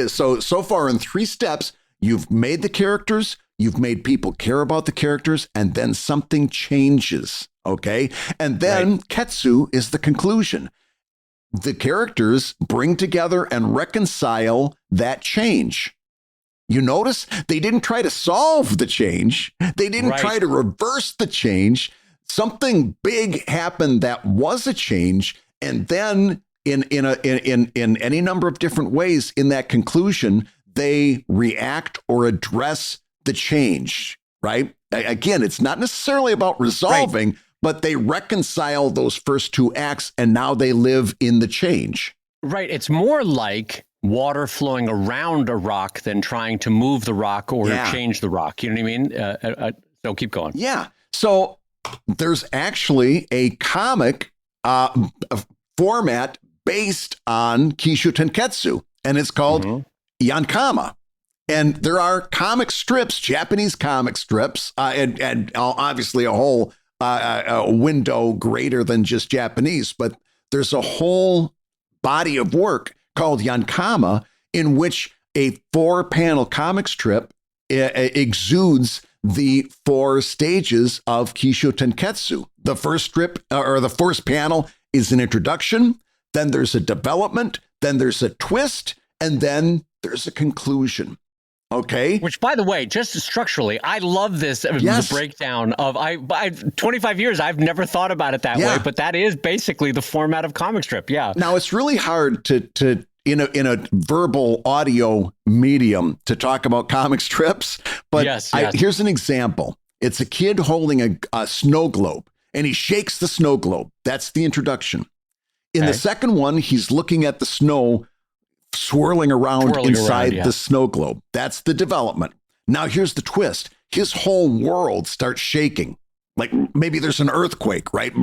so far in 3 steps, you've made the characters, you've made people care about the characters, and then something changes. Okay. And then Ketsu is the conclusion. The characters bring together and reconcile that change. You notice they didn't try to solve the change. They didn't try to reverse the change. Something big happened that was a change. And then in any number of different ways in that conclusion, they react or address the change, right? Again, it's not necessarily about resolving, but they reconcile those first 2 acts and now they live in the change. Right. It's more like water flowing around a rock than trying to move the rock or change the rock. You know what I mean? So keep going. Yeah. So there's actually a comic format based on Kishōtenketsu, and it's called Yonkoma. And there are comic strips, Japanese comic strips, and obviously a whole window greater than just Japanese, but there's a whole body of work called Yonkoma, in which a 4-panel comic strip exudes the 4 stages of Kishōtenketsu. The first strip or the first panel is an introduction, then there's a development, then there's a twist, and then there's a conclusion. Okay. Which, by the way, just structurally, I love this the breakdown of 25 years. I've never thought about it that way, but that is basically the format of comic strip. Yeah. Now it's really hard to in a verbal audio medium to talk about comic strips. But here's an example. It's a kid holding a snow globe, and he shakes the snow globe. That's the introduction. In the second one, he's looking at the snow swirling around inside the snow globe. That's the development. Now here's the twist. His whole world starts shaking. Like maybe there's an earthquake, right?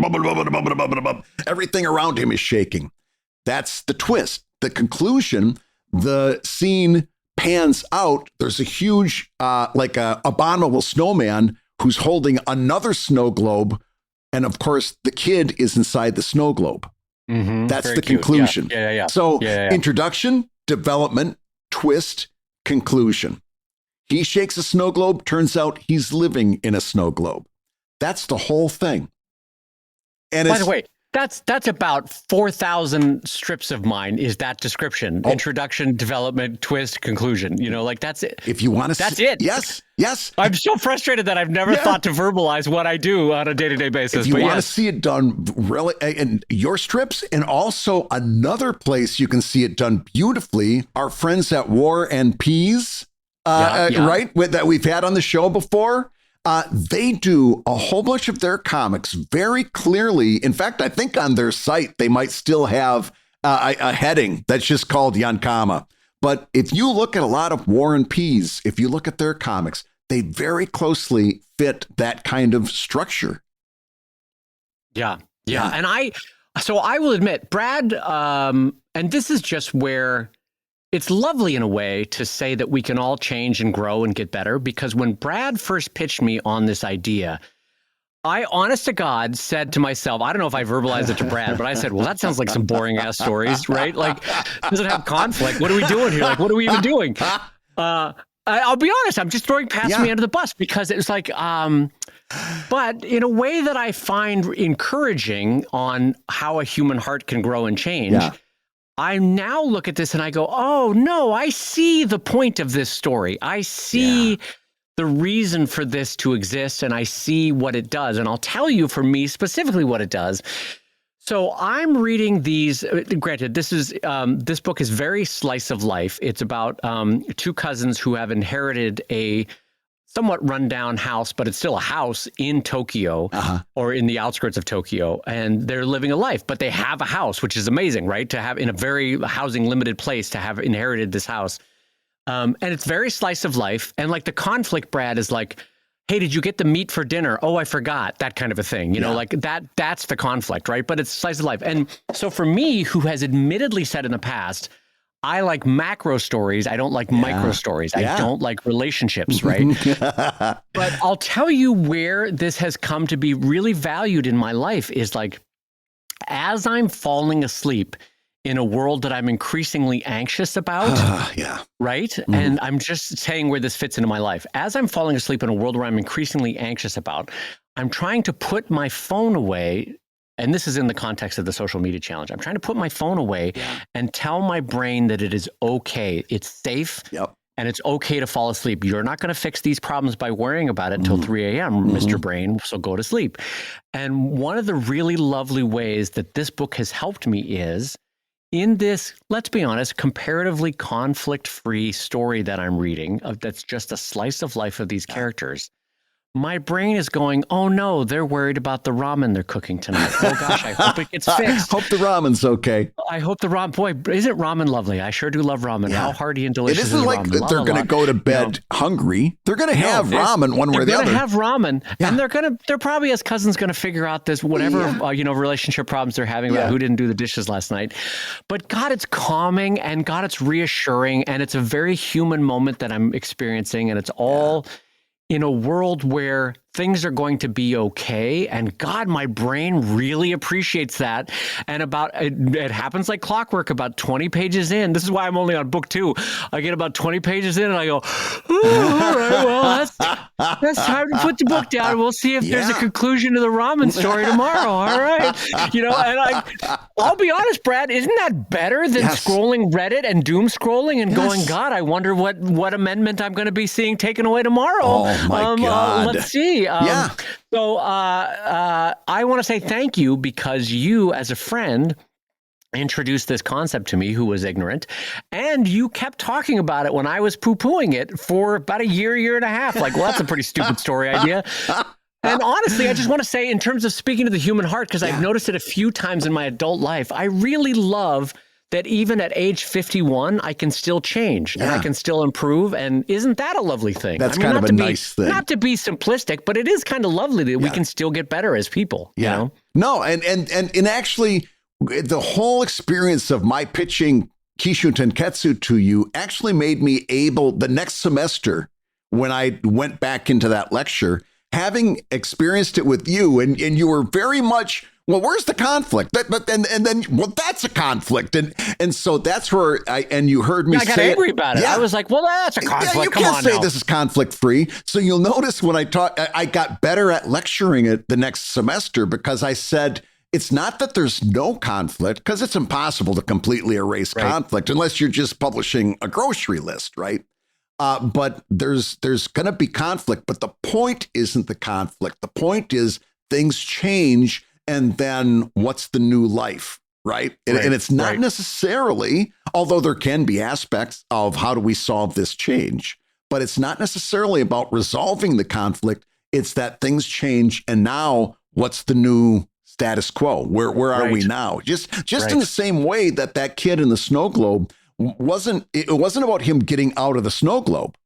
Everything around him is shaking. That's the twist. The conclusion, the scene pans out. There's a huge, like a abominable snowman who's holding another snow globe. And of course, the kid is inside the snow globe. That's very the cute. Conclusion. So introduction, development, twist, conclusion. He shakes a snow globe. Turns out he's living in a snow globe. That's the whole thing. And by the way, that's about 4,000 strips of mine is that description. Introduction, development, twist, conclusion. You know, like that's it. If you want to that's it. Yes. I'm so frustrated that I've never thought to verbalize what I do on a day-to-day basis. If you want to see it done really in your strips, and also another place you can see it done beautifully, our friends at War and Peas, right? That we've had on the show before. They do a whole bunch of their comics very clearly. In fact, I think on their site, they might still have a heading that's just called Yonkoma. But if you look at a lot of War and Peas, if you look at their comics, they very closely fit that kind of structure. Yeah. And I will admit, Brad, and this is just where it's lovely in a way to say that we can all change and grow and get better, because when Brad first pitched me on this idea, I, honest to God, said to myself, I don't know if I verbalized it to Brad, but I said, well, that sounds like some boring ass stories, right? Like, does it have conflict? What are we doing here? Like, what are we even doing? I'll be honest, I'm just throwing past me under the bus, because it's like, but in a way that I find encouraging on how a human heart can grow and change. I now look at this and I go, oh, no, I see the point of this story. I see the reason for this to exist, and I see what it does. And I'll tell you, for me, specifically what it does. So I'm reading these. Granted, this book is very slice of life. It's about two cousins who have inherited a somewhat rundown house, but it's still a house in Tokyo or in the outskirts of Tokyo. And they're living a life, but they have a house, which is amazing, right? To have in a very housing limited place, to have inherited this house. And it's very slice of life. And like the conflict, Brad, is like, hey, did you get the meat for dinner? Oh, I forgot. That kind of a thing, you know, like that's the conflict, right? But it's slice of life. And so for me, who has admittedly said in the past, I like macro stories. I don't like micro stories. I don't like relationships, right? But I'll tell you where this has come to be really valued in my life is like, as I'm falling asleep in a world that I'm increasingly anxious about, right? And I'm just saying where this fits into my life. As I'm falling asleep in a world where I'm increasingly anxious about, I'm trying to put my phone away. And this is in the context of the social media challenge. I'm trying to put my phone away and tell my brain that it is okay. It's safe. And it's okay to fall asleep. You're not going to fix these problems by worrying about it until 3 a.m., Mr. Brain, so go to sleep. And one of the really lovely ways that this book has helped me is in this, let's be honest, comparatively conflict-free story that I'm reading, that's just a slice of life of these characters. My brain is going, oh no, they're worried about the ramen they're cooking tonight. Oh gosh, I hope it gets fixed. Hope the ramen's okay. I hope the ramen, boy, isn't ramen lovely? I sure do love ramen. How hearty and delicious is ramen? It isn't like they're going to go to bed hungry. They're going to have ramen one way or the other. They're going to have ramen, and they're probably, as cousins, going to figure out this whatever relationship problems they're having about who didn't do the dishes last night. But God, it's calming, and God, it's reassuring, and it's a very human moment that I'm experiencing, and it's all in a world where things are going to be okay. And God, my brain really appreciates that. And it happens like clockwork about 20 pages in. This is why I'm only on book 2. I get about 20 pages in and I go, oh, all right, well, that's time to put the book down. We'll see if there's a conclusion to the ramen story tomorrow. All right. And I'll be honest, Brad, isn't that better than scrolling Reddit and doom scrolling and going, God, I wonder what amendment I'm going to be seeing taken away tomorrow. Oh my God. Let's see. So I want to say thank you, because you, as a friend, introduced this concept to me, who was ignorant, and you kept talking about it when I was poo-pooing it for about a year and a half. Like, well, that's a pretty stupid story idea. And honestly, I just want to say, in terms of speaking to the human heart, because I've noticed it a few times in my adult life, I really love that even at age 51, I can still change and I can still improve. And isn't that a lovely thing? That's kind of a nice thing. Not to be simplistic, but it is kind of lovely that we can still get better as people. You know? No, and actually, the whole experience of my pitching Kishōtenketsu to you actually made me able, the next semester, when I went back into that lecture, having experienced it with you, and you were very much, well, where's the conflict? But then well, that's a conflict, and so that's where you heard me. I got angry about it. I was like, well, that's a conflict. Yeah, you can't say this is conflict free. So you'll notice when I taught, I got better at lecturing it the next semester because I said, it's not that there's no conflict, because it's impossible to completely erase conflict unless you're just publishing a grocery list, right? But there's going to be conflict, but the point isn't the conflict. The point is things change, and then what's the new life, right? And it's not necessarily, although there can be aspects of how do we solve this change, but it's not necessarily about resolving the conflict. It's that things change, and now what's the new status quo? Where are we now? Just in the same way that kid in the snow globe wasn't about him getting out of the snow globe.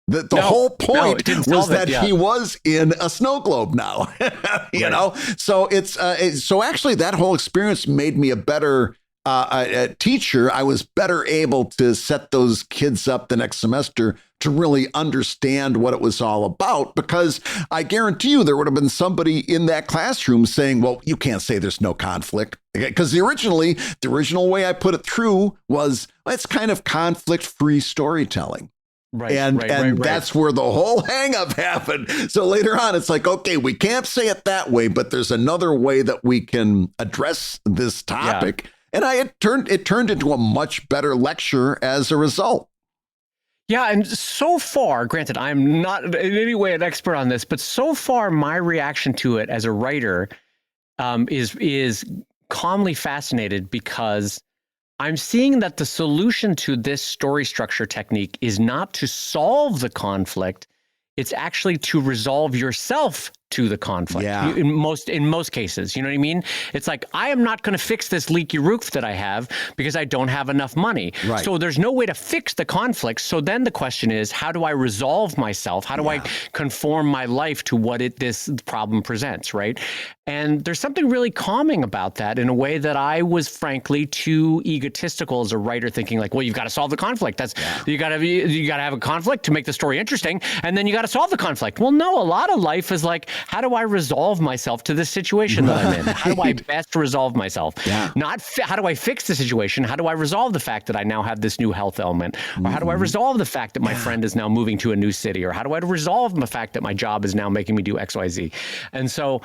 The whole point was that he was in a snow globe now, you know? So so actually that whole experience made me a better teacher. I was better able to set those kids up the next semester to really understand what it was all about, because I guarantee you there would have been somebody in that classroom saying, well, you can't say there's no conflict. Because the original way I put it through was, it's kind of conflict-free storytelling. And that's where the whole hang up happened. So later on, it's like, okay, we can't say it that way, but there's another way that we can address this topic. And it turned into a much better lecture as a result. Yeah, and so far, granted, I'm not in any way an expert on this, but so far my reaction to it as a writer is calmly fascinated, because I'm seeing that the solution to this story structure technique is not to solve the conflict. It's actually to resolve yourself to the conflict. In most cases, you know what I mean? It's like, I am not going to fix this leaky roof that I have because I don't have enough money. So there's no way to fix the conflict. So then the question is, how do I resolve myself? How do I conform my life to what this problem presents, right? And there's something really calming about that, in a way that I was frankly too egotistical as a writer, thinking like, well, you've got to solve the conflict. That's you got to have a conflict to make the story interesting, and then you got to solve the conflict. Well, no, a lot of life is like, how do I resolve myself to this situation that I'm in? How do I best resolve myself? Not how do I fix the situation? How do I resolve the fact that I now have this new health ailment? Or how do I resolve the fact that my friend is now moving to a new city? Or how do I resolve the fact that my job is now making me do X, Y, Z? And so,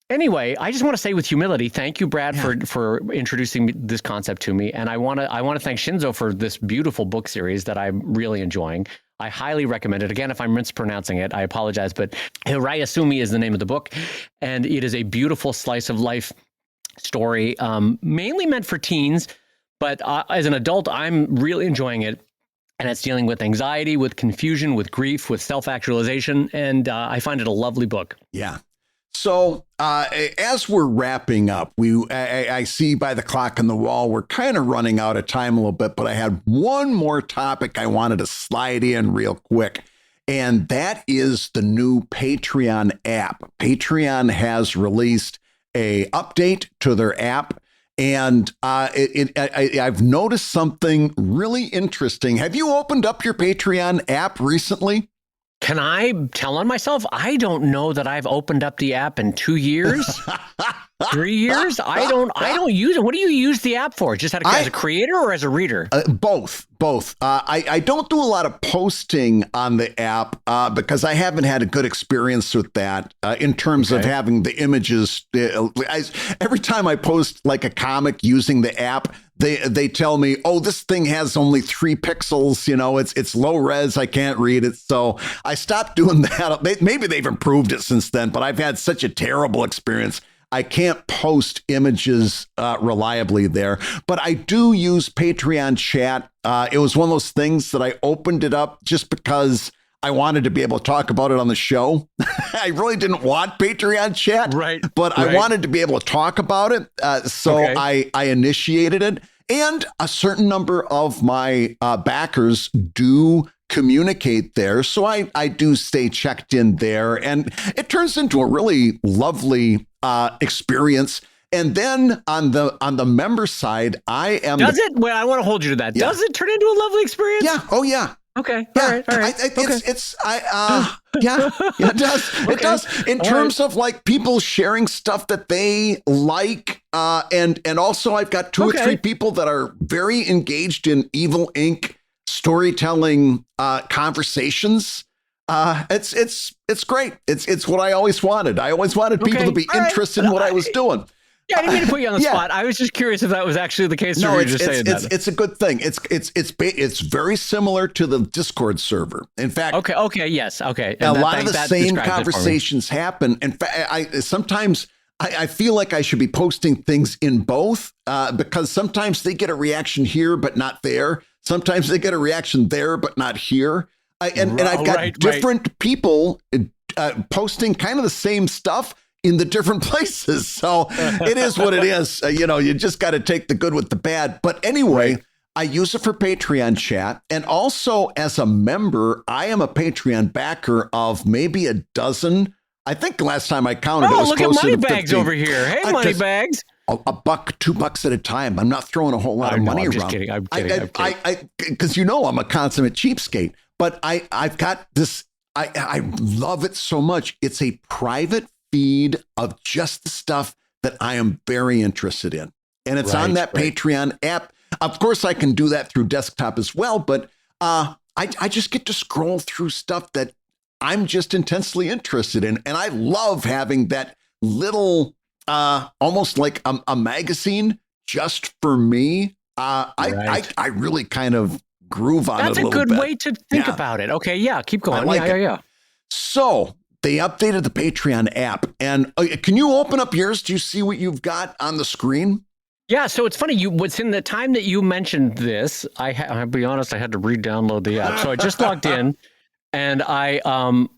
anyway, I just want to say with humility, thank you, Brad, for introducing this concept to me. And I want to thank Shinzo for this beautiful book series that I'm really enjoying. I highly recommend it. Again, if I'm mispronouncing it, I apologize, but Hirai Asumi is the name of the book, and it is a beautiful slice of life story, mainly meant for teens, but as an adult, I'm really enjoying it. And it's dealing with anxiety, with confusion, with grief, with self-actualization, and I find it a lovely book. Yeah. So as we're wrapping up, I see by the clock on the wall, we're kind of running out of time a little bit, but I had one more topic I wanted to slide in real quick, and that is the new Patreon app. Patreon has released a update to their app, and I've noticed something really interesting. Have you opened up your Patreon app recently? Can I tell on myself? I don't know that I've opened up the app in 2 years, 3 years. I don't use it. What do you use the app for? Just as a creator or as a reader? Both. I don't do a lot of posting on the app because I haven't had a good experience with that in terms of having the images. Every time I post like a comic using the app, they tell me, oh, this thing has only 3 pixels. You know, it's low res. I can't read it. So I stopped doing that. Maybe they've improved it since then, but I've had such a terrible experience. I can't post images reliably there, but I do use Patreon chat. It was one of those things that I opened it up just because I wanted to be able to talk about it on the show. I really didn't want Patreon chat, but I wanted to be able to talk about it. So I initiated it, and a certain number of my backers do communicate there. So I do stay checked in there, and it turns into a really lovely experience. And then on the member side, I am. Does it? Well, I want to hold you to that. Yeah. Does it turn into a lovely experience? Yeah. Oh, yeah. Okay. Yeah. All right. Yeah, it does. It does. In terms of like people sharing stuff that they like. And also I've got two or three people that are very engaged in Evil Inc. storytelling conversations. It's great. It's what I always wanted. I always wanted people to be interested in what I was doing. Yeah, I didn't mean to put you on the spot. I was just curious if that was actually the case. No, or it's a good thing. It's very similar to the Discord server. In fact, okay, yes, okay. And a lot of the same conversations happen. In fact, sometimes I feel like I should be posting things in both because sometimes they get a reaction here but not there. Sometimes they get a reaction there but not here. And I've got different people posting kind of the same stuff in the different places. So it is what it is. You just got to take the good with the bad. But anyway, I use it for Patreon chat. And also as a member, I am a Patreon backer of maybe a dozen. I think last time I counted, it was look closer at to Moneybags 15. over here. Hey, Moneybags. $1, $2 at a time. I'm not throwing a whole lot of money around. I'm kidding. Because I'm a consummate cheapskate. But I've got this. I love it so much. It's a private feed of just the stuff that I am very interested in. And it's on that Patreon app. Of course, I can do that through desktop as well, but I just get to scroll through stuff that I'm just intensely interested in. And I love having that little, almost like a magazine just for me. I really kind of groove on it a little bit. That's a good way to think about it. Okay, yeah, keep going. Yeah. So they updated the Patreon app. And can you open up yours? Do you see what you've got on the screen? Yeah, so it's funny. What's in the time that you mentioned this, I'll be honest, I had to re-download the app. So I just logged in, and I'm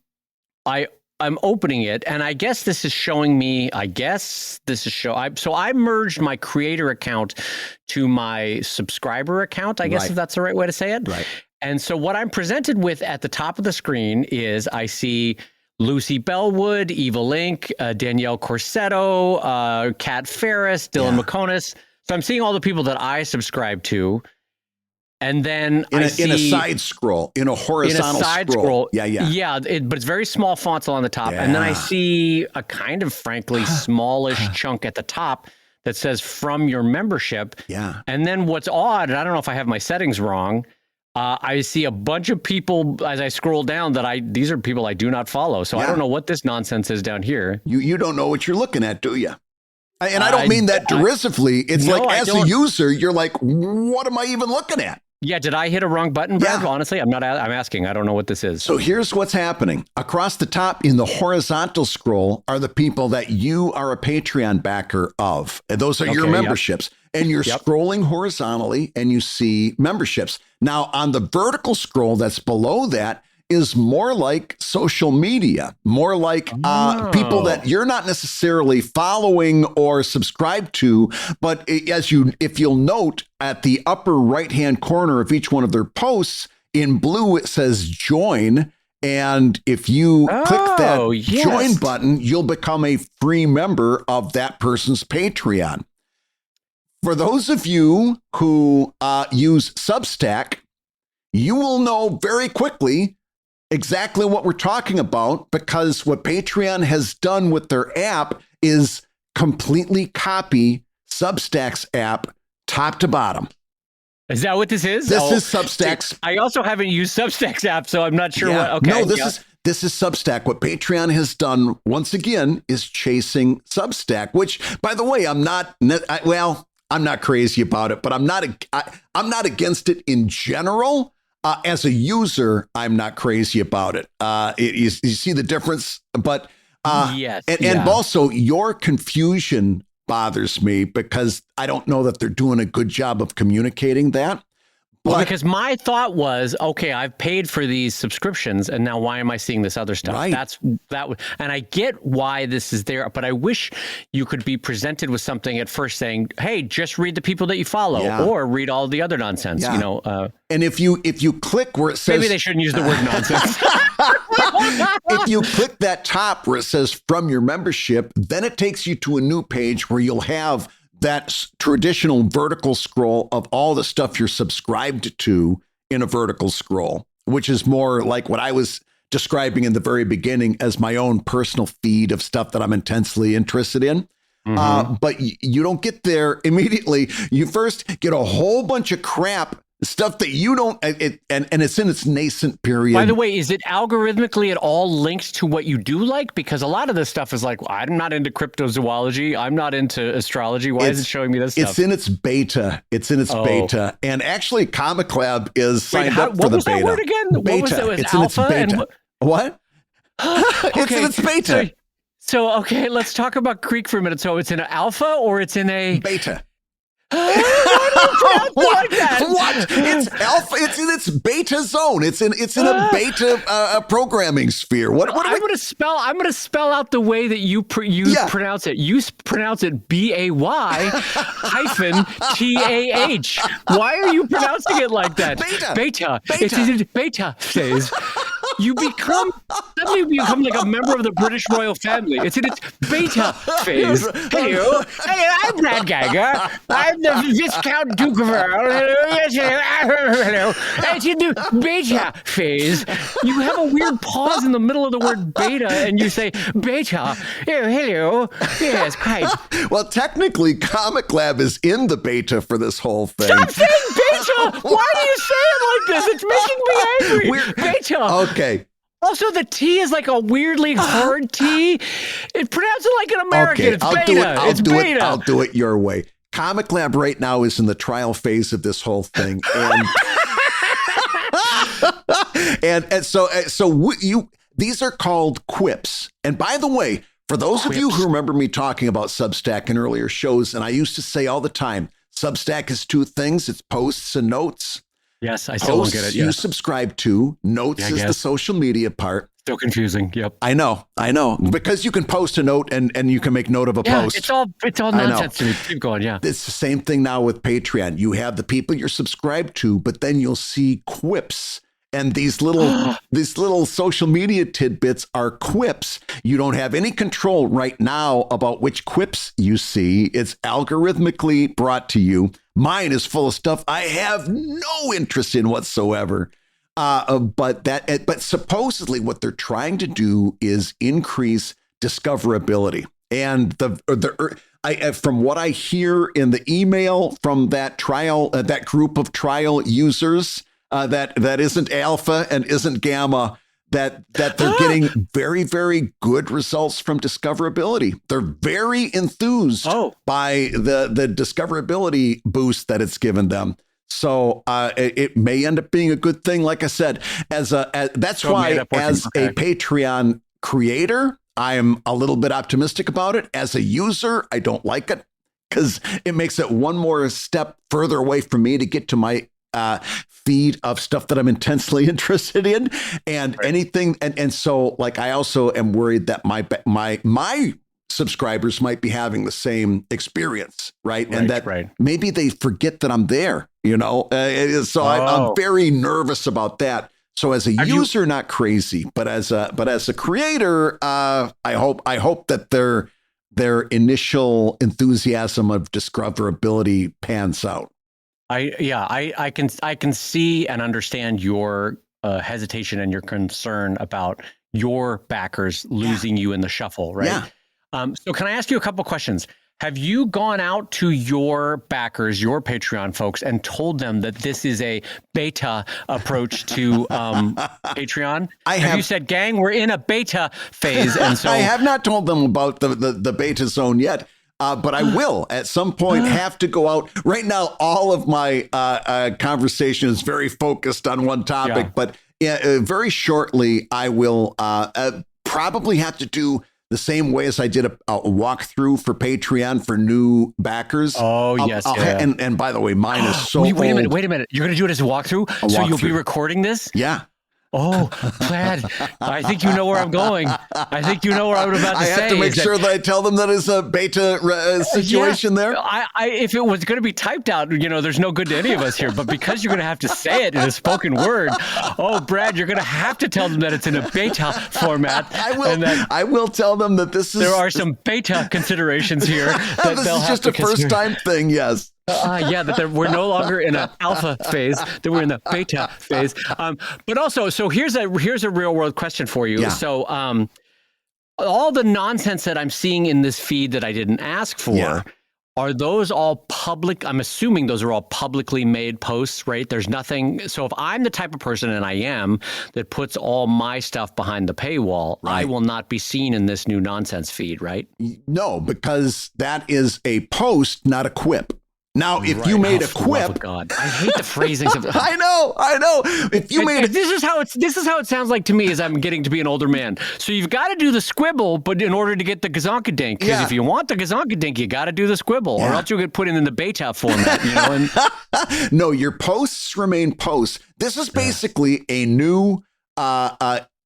opening it, and I guess this is showing me. So I merged my creator account to my subscriber account. I guess if that's the right way to say it. Right. And so what I'm presented with at the top of the screen is I see Lucy Bellwood, Evil Inc., Danielle Corsetto, Kat Ferris, Dylan McConis. So I'm seeing all the people that I subscribe to. And then in a side scroll, in a horizontal scroll. Yeah. But it's very small fonts on the top. Yeah. And then I see a kind of, frankly, smallish chunk at the top that says from your membership. Yeah. And then what's odd, and I don't know if I have my settings wrong, I see a bunch of people as I scroll down these are people I do not follow. So I don't know what this nonsense is down here. You don't know what you're looking at, do you? And I don't mean that derisively. It's as a user, you're like, what am I even looking at? Yeah, did I hit a wrong button, Brad? Yeah. Honestly, I'm asking. I don't know what this is. So here's what's happening. Across the top in the horizontal scroll are the people that you are a Patreon backer of. And those are your memberships. Yep. And you're scrolling horizontally and you see memberships. Now, on the vertical scroll that's below that is more like social media, more like people that you're not necessarily following or subscribed to, but if you'll note at the upper right-hand corner of each one of their posts, in blue it says join, and if you click that join button, you'll become a free member of that person's Patreon. For those of you who use Substack, you will know very quickly exactly what we're talking about, because what Patreon has done with their app is completely copy Substack's app top to bottom. Is that what this is? This is Substack's. I also haven't used Substack's app, so I'm not sure what. Okay. No, this is Substack. What Patreon has done once again is chasing Substack, which, by the way, I'm not crazy about it, but I'm not against it in general. As a user, I'm not crazy about it. You see the difference, but Yes. And also your confusion bothers me because I don't know that they're doing a good job of communicating that. Well, because my thought was, okay, I've paid for these subscriptions, and now why am I seeing this other stuff? Right. And I get why this is there, but I wish you could be presented with something at first saying, "Hey, just read the people that you follow, or read all the other nonsense." Yeah. You know. And if you click where it says, maybe they shouldn't use the word nonsense. if you click that top where it says "from your membership," then it takes you to a new page where you'll have that traditional vertical scroll of all the stuff you're subscribed to in a vertical scroll, which is more like what I was describing in the very beginning as my own personal feed of stuff that I'm intensely interested in. But you don't get there immediately. You first get a whole bunch of crap, stuff that you don't, and it's in its nascent period. By the way, is it algorithmically at all linked to what you do like? Because a lot of this stuff is like, I'm not into cryptozoology. I'm not into astrology. Why is it showing me this stuff? It's in its beta. Beta. And actually, Comic Lab is signed up for the beta. What was that word again? Beta. What was it? It's alpha in its beta. What? It's in its beta. So, okay, let's talk about Greek for a minute. So it's in an alpha or it's in a... Beta. What? What? It's alpha. It's in its beta zone. It's in a beta programming sphere. I'm gonna spell out the way that you pronounce it. You pronounce it BAY hyphen TAH. Why are you pronouncing it like that? Beta. It's in beta phase. You become like a member of the British royal family. It's in its beta phase. Hello, I'm Brad Geiger. I'm the Viscount Duke of Earl. Hello. It's in the beta phase. You have a weird pause in the middle of the word beta, and you say beta. Oh, hello. Yes, quite. Well, technically, Comic Lab is in the beta for this whole thing. Stop saying beta! Why do you say it like this? It's making me angry. Beta. Okay. Also, the T is like a weirdly hard T. It pronounces it like an American. Okay, it's beta. beta. I'll do it your way. Comic Lab right now is in the trial phase of this whole thing, and so these are called quips. And by the way, for those of you who remember me talking about Substack in earlier shows, and I used to say all the time, Substack is two things: it's posts and notes. Yes, I still don't get it. You subscribe to. Notes is the social media part. Still confusing. Yep. I know. Because you can post a note and you can make note of a post. It's all nonsense to me. Keep going. Yeah. It's the same thing now with Patreon. You have the people you're subscribed to, but then you'll see quips. And these little social media tidbits are quips. You don't have any control right now about which quips you see. It's algorithmically brought to you. Mine is full of stuff I have no interest in whatsoever. But supposedly what they're trying to do is increase discoverability. And from what I hear in the email from that group of trial users, that isn't alpha and isn't gamma, that they're getting very, very good results from discoverability. They're very enthused by the discoverability boost that it's given them. So it may end up being a good thing. Like I said, as a Patreon creator, I'm a little bit optimistic about it. As a user, I don't like it because it makes it one more step further away from me to get to my feed of stuff that I'm intensely interested in, and anything. And so, like, I also am worried that my subscribers might be having the same experience, right? And that maybe they forget that I'm there, I'm very nervous about that. So as a user, not crazy, but as a creator, I hope that their initial enthusiasm of discoverability pans out. I can see and understand your hesitation and your concern about your backers losing you in the shuffle, right? Yeah. So can I ask you a couple questions? Have you gone out to your backers, your Patreon folks, and told them that this is a beta approach to Patreon? Have you said, gang, we're in a beta phase? And so I have not told them about the beta zone yet. But I will at some point have to go out. Right now, all of my conversation is very focused on one topic. But very shortly, I will probably have to do the same way as I did a walkthrough for Patreon for new backers. Oh, yes. And by the way, mine is so wait a minute. old. Wait a minute. You're going to do it as a walkthrough? So you'll be recording this? Yeah. Oh, Brad, I think you know where I'm going. I think you know what I'm about to say. I have to make sure that I tell them that it's a beta situation there. If it was going to be typed out, there's no good to any of us here. But because you're going to have to say it in a spoken word, Brad, you're going to have to tell them that it's in a beta format. I will tell them that this is. There are some beta considerations here. That this is just a first-time thing, yes. That we're no longer in an alpha phase, that we're in the beta phase. But also, so here's a real world question for you. Yeah. So all the nonsense that I'm seeing in this feed that I didn't ask for, are those all public? I'm assuming those are all publicly made posts, right? There's nothing. So if I'm the type of person, and I am, that puts all my stuff behind the paywall, right, I will not be seen in this new nonsense feed, right? No, because that is a post, not a quip. Now, if you made a quip, God, I hate the phrasings of. I know. If you made this is how it sounds like to me as I'm getting to be an older man. So you've got to do the squibble, but in order to get the gazonkadink, because if you want the gazonkadink, you got to do the squibble, or else you'll get put in the beta format. And no, your posts remain posts. This is basically a new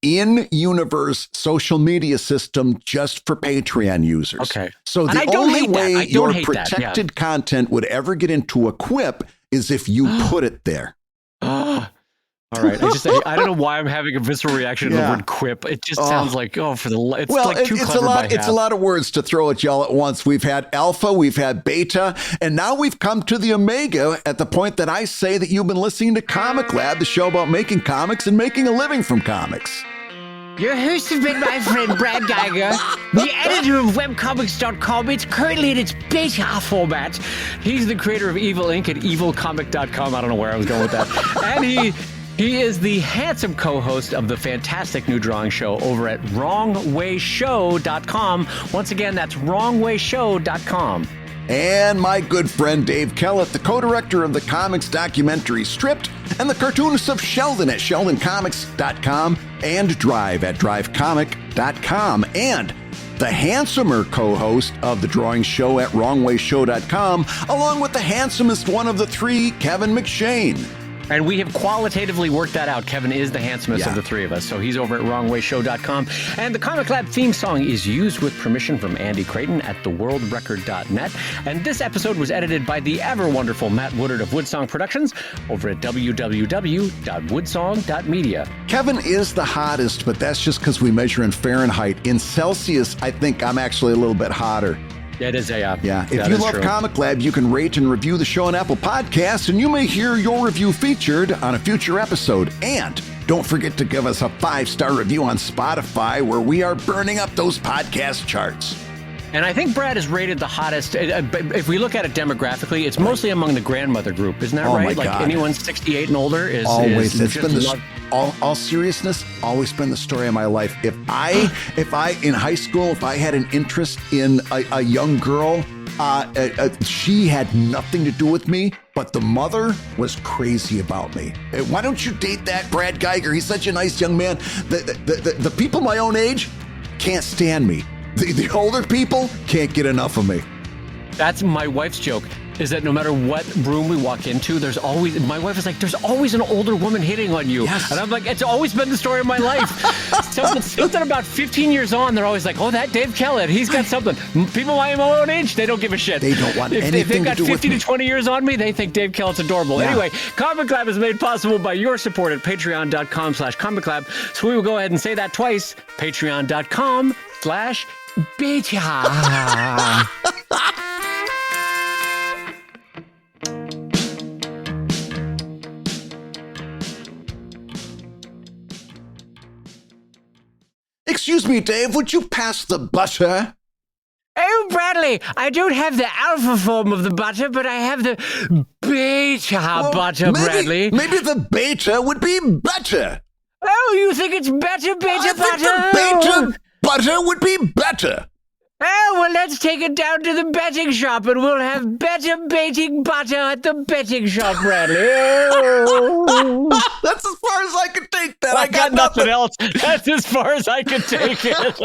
in-universe social media system just for Patreon users. Okay. So the only way your protected content would ever get into a quip is if you put it there. All right. I don't know why I'm having a visceral reaction to the word quip. It just sounds like, it's like too clever by half. It's a lot of words to throw at y'all at once. We've had alpha, we've had beta, and now we've come to the omega at the point that I say that you've been listening to Comic Lab, the show about making comics and making a living from comics. Your host has been my friend Brad Geiger, the editor of webcomics.com. It's currently in its beta format. He's the creator of Evil Inc. at evilcomic.com. I don't know where I was going with that. And he is the handsome co-host of the fantastic new drawing show over at wrongwayshow.com. Once again, that's wrongwayshow.com. And my good friend Dave Kellett, the co-director of the comics documentary Stripped and the cartoonist of Sheldon at sheldoncomics.com and Drive at drivecomic.com, and the handsomer co-host of the drawing show at wrongwayshow.com, along with the handsomest one of the three, Kevin McShane. And we have qualitatively worked that out. Kevin is the handsomest of the three of us, so he's over at wrongwayshow.com. And the Comic Lab theme song is used with permission from Andy Creighton at theworldrecord.net. And this episode was edited by the ever-wonderful Matt Woodard of Woodsong Productions over at www.woodsong.media. Kevin is the hottest, but that's just because we measure in Fahrenheit. In Celsius, I think I'm actually a little bit hotter. It is if you love true. Comic Lab, you can rate and review the show on Apple Podcasts, and you may hear your review featured on a future episode. And don't forget to give us a 5-star review on Spotify, where we are burning up those podcast charts. And I think Brad is rated the hottest. If we look at it demographically, it's mostly among the grandmother group. Isn't that right? My God. Anyone 68 and older is always. It's been all seriousness, always been the story of my life. If I in high school, if I had an interest in a young girl, she had nothing to do with me, but the mother was crazy about me. Why don't you date that Brad Geiger? He's such a nice young man. The people my own age can't stand me. The older people can't get enough of me. That's my wife's joke, is that no matter what room we walk into, my wife is like, there's always an older woman hitting on you. Yes. And I'm like, it's always been the story of my life. something about 15 years on, they're always like, oh, that Dave Kellett, he's got something. People my own age, they don't give a shit. They don't want anything if they've got to do 50 with to 20 years on me, they think Dave Kellett's adorable. Yeah. Anyway, Comic Lab is made possible by your support at patreon.com/Comic Lab. So we will go ahead and say that twice, patreon.com/beta. Excuse me, Dave, would you pass the butter? Oh, Bradley, I don't have the alpha form of the butter, but I have the beta butter, Bradley. Maybe the beta would be better. Oh, you think it's better beta butter? I think the beta butter would be better. Oh, well, let's take it down to the betting shop, and we'll have better baiting butter at the betting shop, Bradley. Oh. That's as far as I can take that. I got nothing else. That's as far as I can take it.